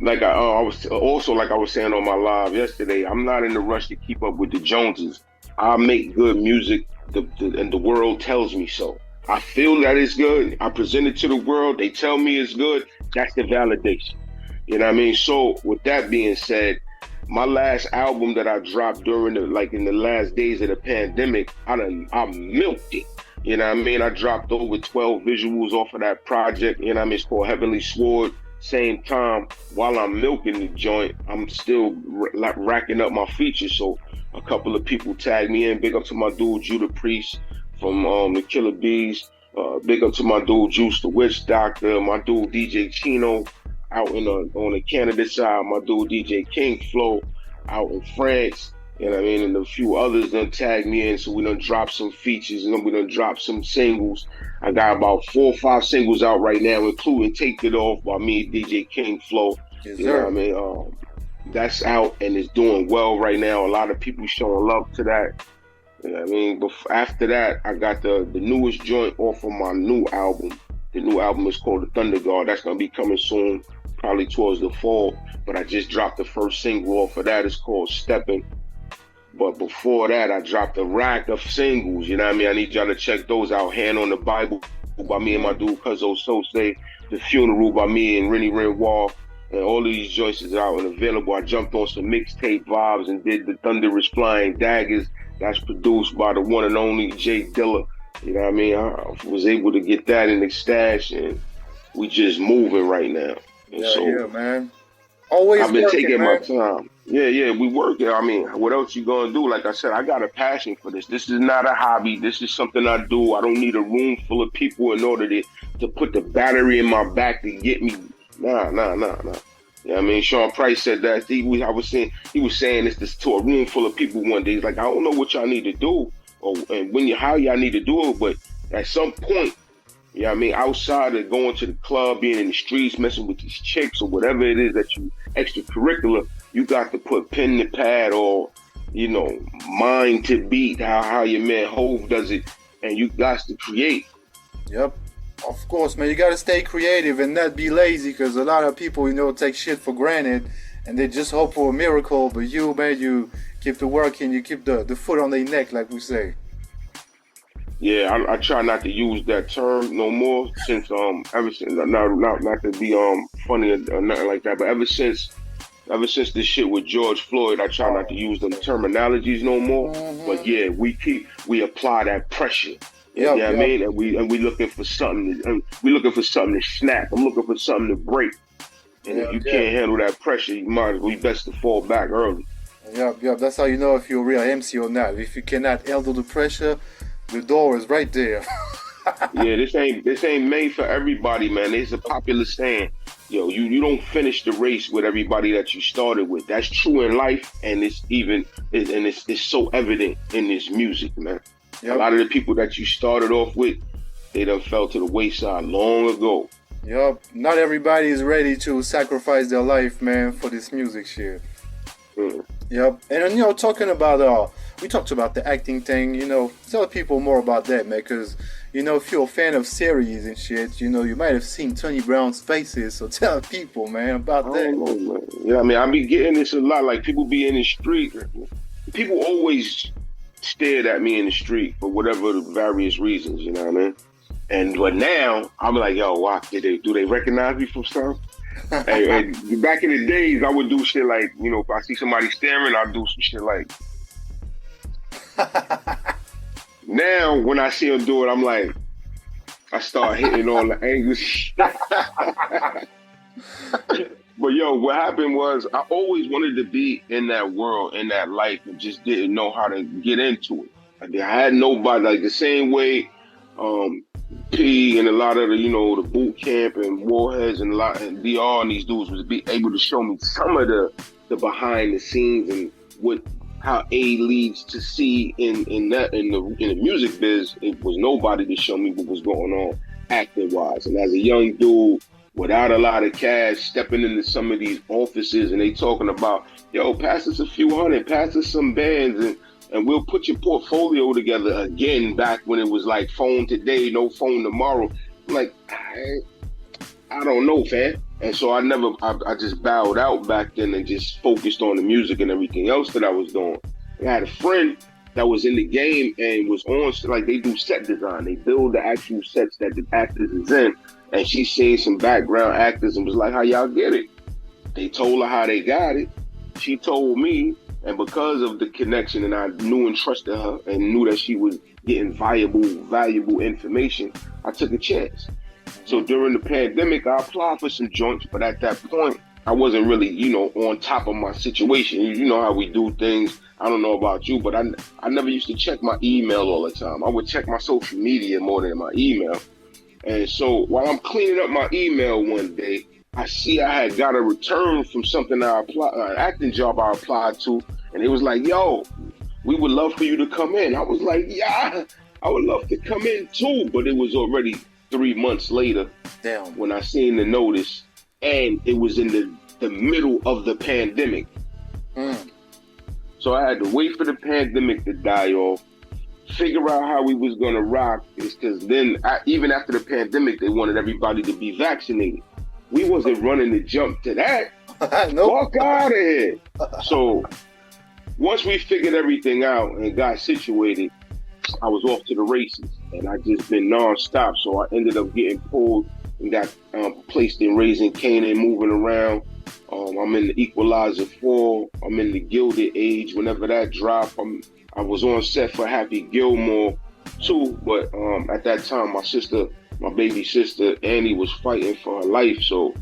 like I was saying on my live yesterday, I'm not in the rush to keep up with the Joneses. I make good music, and the world tells me so. I feel that it's good. I present it to the world. They tell me it's good. That's the validation. You know what I mean? So with that being said, my last album that I dropped during in the last days of the pandemic, I milked it. You know what I mean? I dropped over 12 visuals off of that project. You know what I mean? It's called Heavenly Sword. Same time, while I'm milking the joint, I'm still racking up my features. So a couple of people tagged me in. Big up to my dude, Judah Priest from the Killer Bees. Big up to my dude, Juice the Witch Doctor. My dude, DJ Chino, out on the Canada side. My dude, DJ King Flow, out in France. You know what I mean? And a few others done tagged me in. So we done dropped some features and then we done dropped some singles. I got about 4 or 5 singles out right now, including Take It Off by me, DJ King Flow. Yes, you know what I mean? That's out and it's doing well right now. A lot of people showing love to that. You know what I mean? But after that, I got the newest joint off of my new album. The new album is called The Thunder God. That's going to be coming soon, probably towards the fall. But I just dropped the first single off of that. It's called Steppin'. But before that, I dropped a rack of singles. You know what I mean? I need y'all to check those out. Hand on the Bible by me and my dude, Cuzzo Sose. The Funeral by me and Rennie Renoir. And all of these joints is out and available. I jumped on some mixtape vibes and did the Thunderous Flying Daggers. That's produced by the one and only Jay Dilla. You know what I mean? I was able to get that in the stash and we just moving right now. And yeah, man. Always I've been working, taking man. my time. Yeah, we working. I mean, what else you gonna do? Like I said, I got a passion for this. This is not a hobby. This is something I do. I don't need a room full of people in order to put the battery in my back to get me. Nah. You know what I mean? Sean Price said that. He was saying this to a room full of people one day. He's like, I don't know what y'all need to do and how y'all need to do it, but at some point, you know what I mean, outside of going to the club, being in the streets, messing with these chicks or whatever it is that you extracurricular, you got to put pen to pad or, you know, mind to beat, how your man Hove does it, and you got to create. Yep. Of course, man, you got to stay creative and not be lazy, because a lot of people, you know, take shit for granted and they just hope for a miracle. But you, man, you keep the work and you keep the foot on their neck, like we say. Yeah, I try not to use that term no more since ever since not to be funny or nothing like that, but ever since this shit with George Floyd, I try not to use them terminologies no more. But yeah, we apply that pressure. You know what I mean? And we looking for something to snap. I'm looking for something to break. And if you can't handle that pressure, you might as well be best to fall back early. Yeah. That's how you know if you're a real MC or not. If you cannot handle the pressure, the door is right there. Yeah, this ain't made for everybody, man. It's a popular saying. Yo, you don't finish the race with everybody that you started with. That's true in life, and it's so evident in this music, man. Yep. A lot of the people that you started off with, they done fell to the wayside long ago. Yup. Not everybody is ready to sacrifice their life, man, for this music shit. Yep. And you know, talking about we talked about the acting thing. You know, tell people more about that, man, because you know, if you're a fan of series and shit, you know, you might have seen Thunny Brown's faces. So tell people, man, about that. I don't know, man. Yeah, I mean, I be getting this a lot. Like people be in the street. People always stared at me in the street for whatever the various reasons. You know what I mean? But now I'm like, yo, why do they recognize me from stuff? and back in the days, I would do shit like, you know, if I see somebody staring, I'd do some shit like. Now, when I see them do it, I'm like, I start hitting all the angles. But yo, what happened was I always wanted to be in that world, in that life, and just didn't know how to get into it. I had nobody, like the same way P and a lot of the, you know, the boot camp and Warheads and DR and these dudes was be able to show me some of the behind the scenes and how A leads to C in the music biz. It was nobody to show me what was going on acting wise. And as a young dude without a lot of cash, stepping into some of these offices and they talking about, yo, pass us a few hundred, pass us some bands and we'll put your portfolio together again, back when it was like phone today, no phone tomorrow. I'm like, I don't know, fam. And so I just bowed out back then and just focused on the music and everything else that I was doing. I had a friend that was in the game and was on, like they do set design. They build the actual sets that the actors is in. And she seen some background actors and was like, how y'all get it? They told her how they got it. She told me, and because of the connection and I knew and trusted her and knew that she was getting valuable information, I took a chance. So during the pandemic, I applied for some joints, but at that point, I wasn't really, you know, on top of my situation. You know how we do things. I don't know about you, but I never used to check my email all the time. I would check my social media more than my email. And so while I'm cleaning up my email one day, I see I had got a return from something an acting job I applied to, and it was like, yo, we would love for you to come in. I was like, yeah, I would love to come in too, but it was already 3 months later. Damn. When I seen the notice, and it was in the middle of the pandemic. So I had to wait for the pandemic to die off, figure out how we was gonna rock. It's because then, even after the pandemic, they wanted everybody to be vaccinated. We wasn't running to jump to that. Walk out of here. So once we figured everything out and got situated, I was off to the races, and I just been nonstop. So I ended up getting pulled and got placed in Raising Canaan, moving around. I'm in the Equalizer 4. I'm in the Gilded Age. Whenever that dropped, I was on set for Happy Gilmore too. But at that time, my baby sister Annie was fighting for her life, so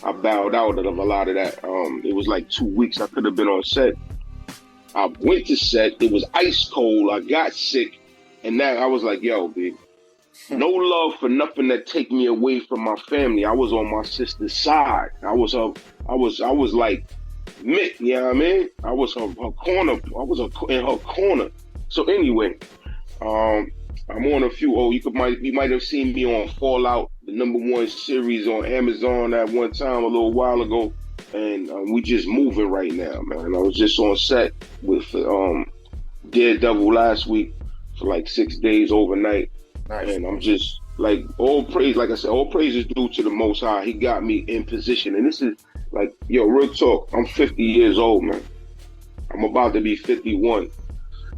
I bowed out of a lot of that. It was like 2 weeks I could have been on set. I went to set. It was ice cold. I got sick. And now I was like, yo, big, no love for nothing that take me away from my family. I was on my sister's side. I was like Mick, you know what I mean? I was her corner. I was in her corner. So anyway, I'm on a few. You might have seen me on Fallout, the #1 series on Amazon at one time a little while ago, and we just moving right now, man. I was just on set with Daredevil last week for like 6 days overnight. Nice. And I'm just like, all praise, like I said, all praise is due to the Most High. He got me in position, and this is like, yo, real talk. I'm 50 years old, man. I'm about to be 51.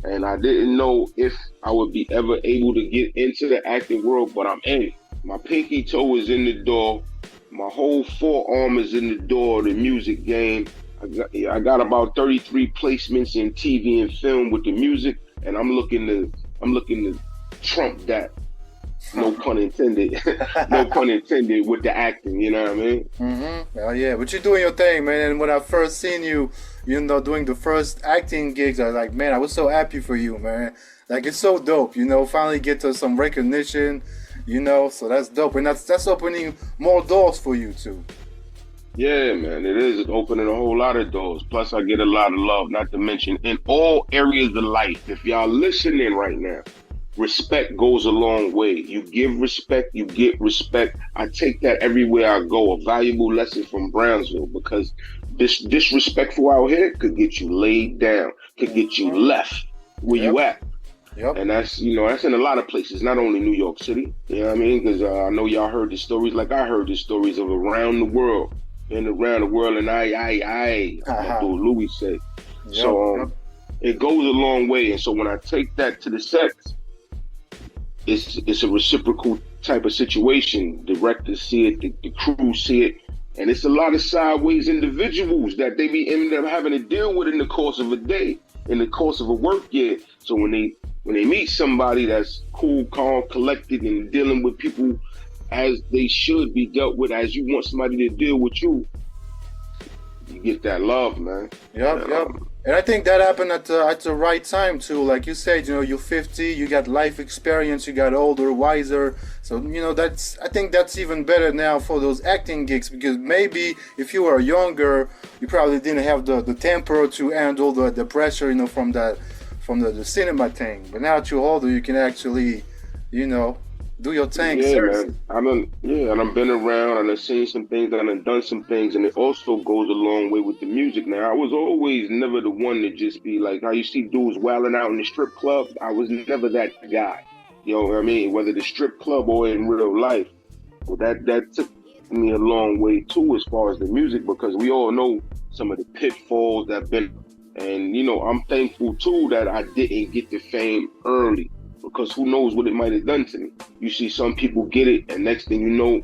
And I didn't know if I would be ever able to get into the acting world, but I'm in it. My pinky toe is in the door. My whole forearm is in the door of the music game. I got about 33 placements in TV and film with the music, and I'm looking to trump that. No pun intended. No pun intended with the acting, you know what I mean? Mm-hmm. Oh, yeah, but you're doing your thing, man. And when I first seen you, you know, doing the first acting gigs, I was like, man, I was so happy for you, man. Like, it's so dope, you know, finally get to some recognition, you know, so that's dope. And that's opening more doors for you, too. Yeah, man, it is. It's opening a whole lot of doors. Plus, I get a lot of love, not to mention in all areas of life. If y'all listening right now, respect goes a long way. You give respect, you get respect. I take that everywhere I go. A valuable lesson from Brownsville, because this disrespectful out here could get you laid down, could get you left. where you at. Yep. And that's, that's in a lot of places, not only New York City. You know what I mean? Because I know y'all heard the stories like I heard the stories of around the world. And around the world, and like Louis said. Yep. So it goes a long way. And so when I take that to the sets, it's a reciprocal type of situation. Directors see it, the crew see it. And it's a lot of sideways individuals that they be end up having to deal with in the course of a day, in the course of a work year. So when they meet somebody that's cool, calm, collected, and dealing with people as they should be dealt with, as you want somebody to deal with you, you get that love, man. Yep. And I think that happened at the right time too. Like you said, you're 50, you got life experience, you got older, wiser. So I think that's even better now for those acting gigs, because maybe if you were younger, you probably didn't have the temper to handle the pressure, from the cinema thing. But now that you're older, you can actually, do your thing. Yeah, seriously. man. And I've been around and I've seen some things and I've done some things, and it also goes a long way with the music. Now, I was always never the one to just be like how you see dudes wilding out in the strip club. I was never that guy. You know what I mean? Whether the strip club or in real life. Well, that took me a long way too, as far as the music, because we all know some of the pitfalls that been. And I'm thankful too that I didn't get the fame early. Because who knows what it might have done to me. You see some people get it, and next thing you know,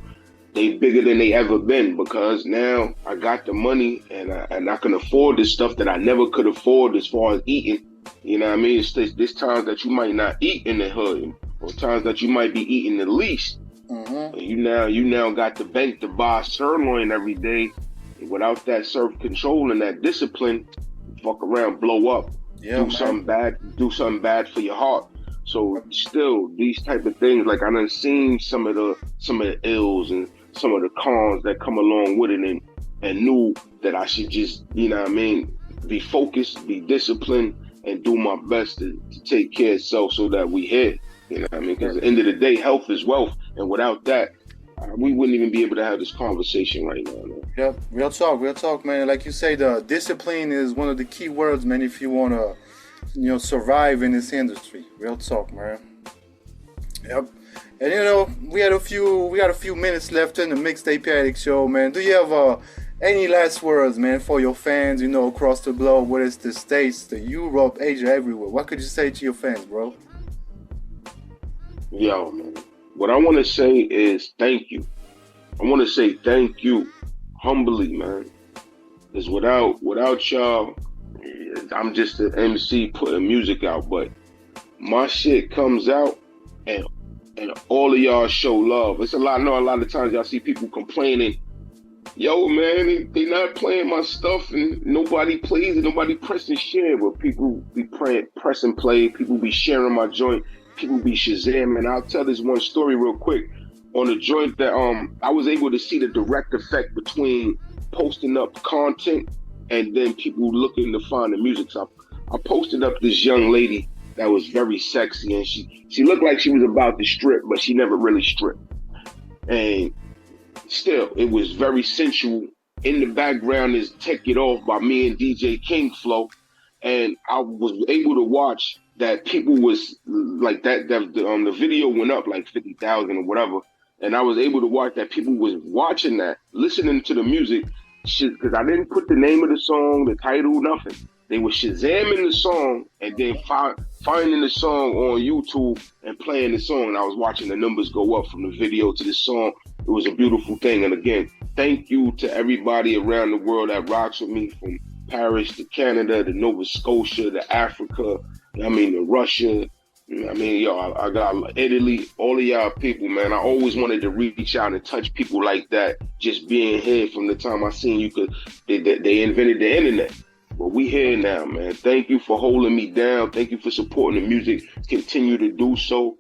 they bigger than they ever been, because now I got the money and I can afford this stuff that I never could afford as far as eating. You know what I mean? There's times that you might not eat in the hood, or times that you might be eating the least. Mm-hmm. You now got the bank to buy sirloin every day. Without that self-control and that discipline, fuck around, blow up, do something bad for your heart. So still, these type of things, like I done seen some of the ills and some of the cons that come along with it, and knew that I should just, be focused, be disciplined, and do my best to take care of self so that we hit. You know what I mean? Because at the end of the day, health is wealth, and without that, we wouldn't even be able to have this conversation right now. Man. Yep, real talk, man. Like you say, the discipline is one of the key words, man, if you want to survive in this industry. Real talk, man. Yep. And we got a few minutes left in the MixTape Addict Show, man. Do you have any last words, man, for your fans, across the globe, whether it's the States, the Europe, Asia, everywhere? What could you say to your fans, bro? Yo, man. What I want to say is thank you. I want to say thank you humbly, man. Because without y'all, I'm just an MC putting music out, but my shit comes out and all of y'all show love. I know a lot of times y'all see people complaining, yo man, they not playing my stuff and nobody plays it, nobody pressing share, but people be press and play, people be sharing my joint, people be Shazamming. I'll tell this one story real quick. On the joint that I was able to see the direct effect between posting up content and then people looking to find the music. So I posted up this young lady that was very sexy, and she looked like she was about to strip, but she never really stripped. And still, it was very sensual. In the background is Take It Off by me and DJ King Flow. And I was able to watch that people was like the video went up like 50,000 or whatever. And I was able to watch that people was watching that, listening to the music, because I didn't put the name of the song, the title, nothing. They were Shazamming the song and then finding the song on YouTube and playing the song. And I was watching the numbers go up from the video to the song. It was a beautiful thing. And again, thank you to everybody around the world that rocks with me, from Paris to Canada to Nova Scotia to Africa, to Russia. I got Italy, all of y'all people, man. I always wanted to reach out and touch people like that. Just being here from the time I seen you, they invented the internet. But we here now, man. Thank you for holding me down. Thank you for supporting the music. Continue to do so.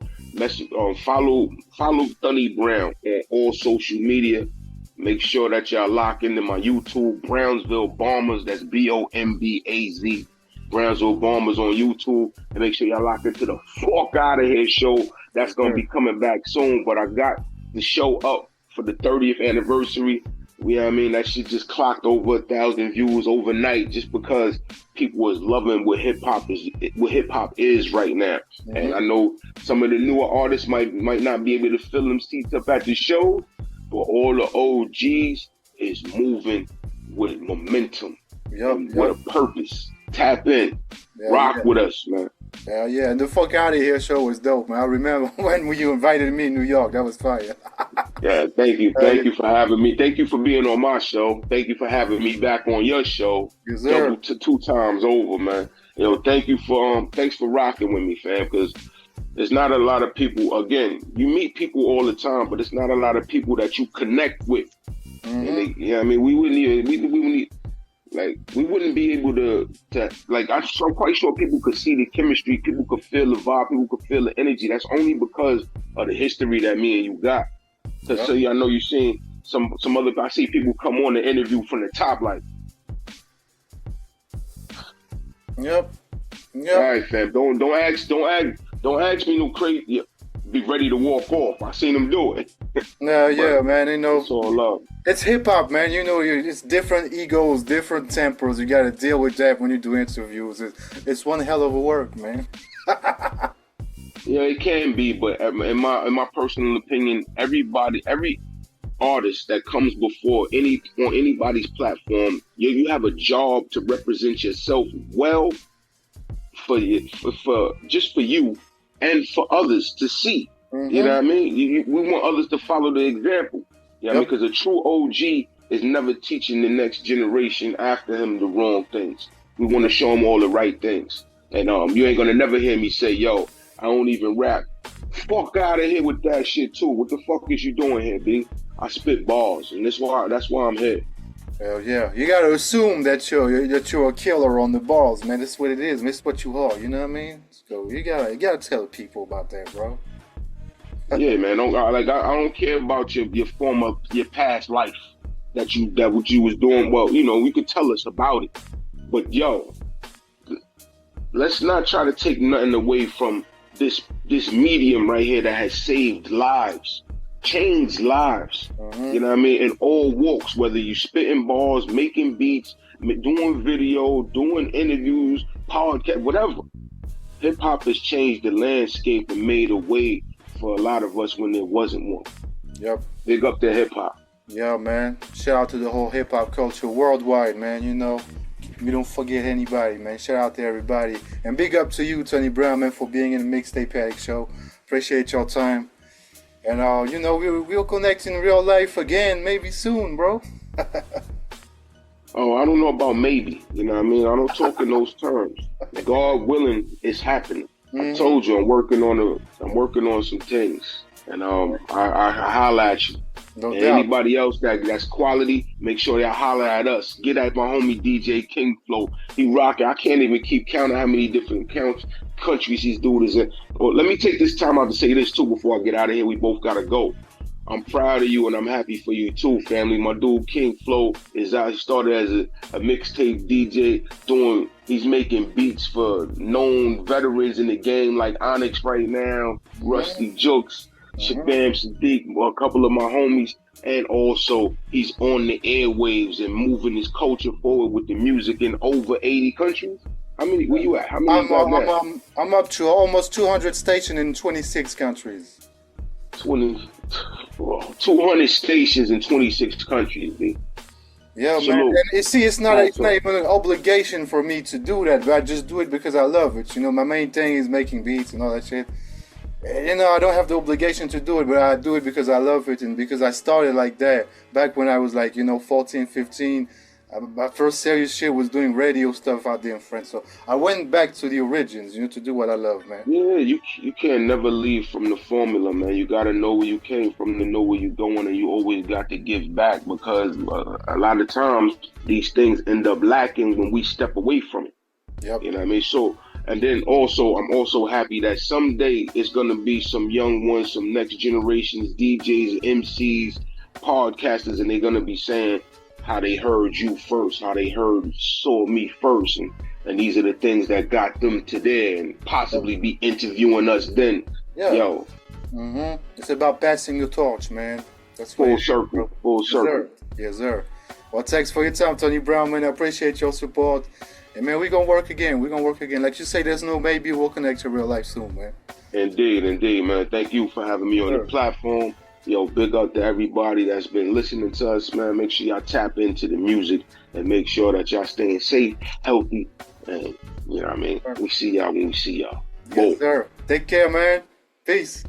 Follow Thunny Brown on all social media. Make sure that y'all lock into my YouTube, Brownsville Bombers. That's BOMBAZ. Brownsville Bombers on YouTube, and make sure y'all lock into the Fuck Outta Here show. That's going to be coming back soon, but I got the show up for the 30th anniversary. You know what I mean? That shit just clocked over 1,000 views overnight just because people was loving what hip hop is right now. Mm-hmm. And I know some of the newer artists might not be able to fill them seats up at the show, but all the OGs is moving with momentum. With a purpose. Tap in. Rock with us, man. Hell yeah. And the Fuck Out of Here show was dope, man. I remember when you invited me in New York. That was fire. Yeah, thank you. Thank you for having me. Thank you for being on my show. Thank you for having me back on your show. Yes, sir. Two times over, man. Thank you for thanks for rocking with me, fam, because there's not a lot of people, again, you meet people all the time, but it's not a lot of people that you connect with. Mm-hmm. And you know what I mean? We wouldn't be able to like, I'm quite sure people could see the chemistry, people could feel the vibe, people could feel the energy. That's only because of the history that me and you got. Cause so I know you've seen some other, I see people come on the interview from the top like. Yep. All right, fam. Don't ask me no crazy. Be ready to walk off. I seen them do it. Yeah, man. It's all love. It's hip hop, man. It's different egos, different tempers. You got to deal with that when you do interviews. It's one hell of a work, man. Yeah, it can be, but in my personal opinion, every artist that comes before on anybody's platform, you have a job to represent yourself well for you and for others to see. Mm-hmm. You know what I mean? We want others to follow the example. You know what I mean? Because a true OG is never teaching the next generation after him the wrong things. We want to show them all the right things. And you ain't gonna never hear me say, yo, I don't even rap. Fuck out of here with that shit too. What the fuck is you doing here, B? I spit balls, and that's why I'm here. Hell yeah. You gotta assume that you're a killer on the balls, man. That's what it is. That's what you are, you know what I mean? So you gotta tell people about that, bro. Yeah, man. I don't care about your past life that what you was doing. Well, you could tell us about it, but yo, let's not try to take nothing away from this medium right here that has saved lives, changed lives. Mm-hmm. You know what I mean? In all walks, whether you spitting balls, making beats, doing video, doing interviews, podcast, whatever. Hip hop has changed the landscape and made a way for a lot of us when there wasn't one. Yep. Big up to hip hop. Yeah, man. Shout out to the whole hip hop culture worldwide, man. We don't forget anybody, man. Shout out to everybody. And big up to you, Thunny Brown, man, for being in the MixTape Addict Show. Appreciate your time. And, we'll connect in real life again, maybe soon, bro. Oh, I don't know about maybe. You know what I mean? I don't talk in those terms. God willing, it's happening. Mm-hmm. I told you I'm working on some things. And I holler at you. No and doubt. Anybody else that's quality, make sure y'all holler at us. Get at my homie DJ King Flow. He rocking. I can't even keep counting how many different countries his dude is in. Well, let me take this time out to say this too before I get out of here. We both gotta go. I'm proud of you and I'm happy for you too, family. My dude King Flow is out. He started as a mixtape DJ he's making beats for known veterans in the game like Onyx right now, Rusty Jokes, Shabam Sadiq, a couple of my homies, and also he's on the airwaves and moving his culture forward with the music in over 80 countries. How many? Where you at? How many? I'm up to almost 200 stations in 26 countries. 200 stations in 26 countries, B. Yeah, man. And you see, it's not even an obligation for me to do that, but I just do it because I love it. My main thing is making beats and all that shit. I don't have the obligation to do it, but I do it because I love it and because I started like that back when I was 14, 15. My first serious shit was doing radio stuff out there in France. So I went back to the origins, to do what I love, man. Yeah, you can't never leave from the formula, man. You got to know where you came from to know where you're going, and you always got to give back because a lot of times these things end up lacking when we step away from it. Yep. You know what I mean? So, and then also, I'm also happy that someday it's going to be some young ones, some next generations, DJs, MCs, podcasters, and they're going to be saying how they heard you first, how they saw me first, and these are the things that got them to there and possibly be interviewing us then. Yeah. Yo. Mm-hmm. It's about passing the torch, man. That's full circle. Full circle. Yes, sir. Well, thanks for your time, Thunny Brown, man. I appreciate your support. And, man, we're going to work again. Like you say, there's no maybe. We'll connect in real life soon, man. Indeed, man. Thank you for having me on the platform. Yo, big up to everybody that's been listening to us, man. Make sure y'all tap into the music and make sure that y'all staying safe, healthy, and, you know what I mean? We see y'all when we see y'all. Yes, sir. Take care, man. Peace.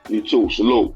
You too. Salute.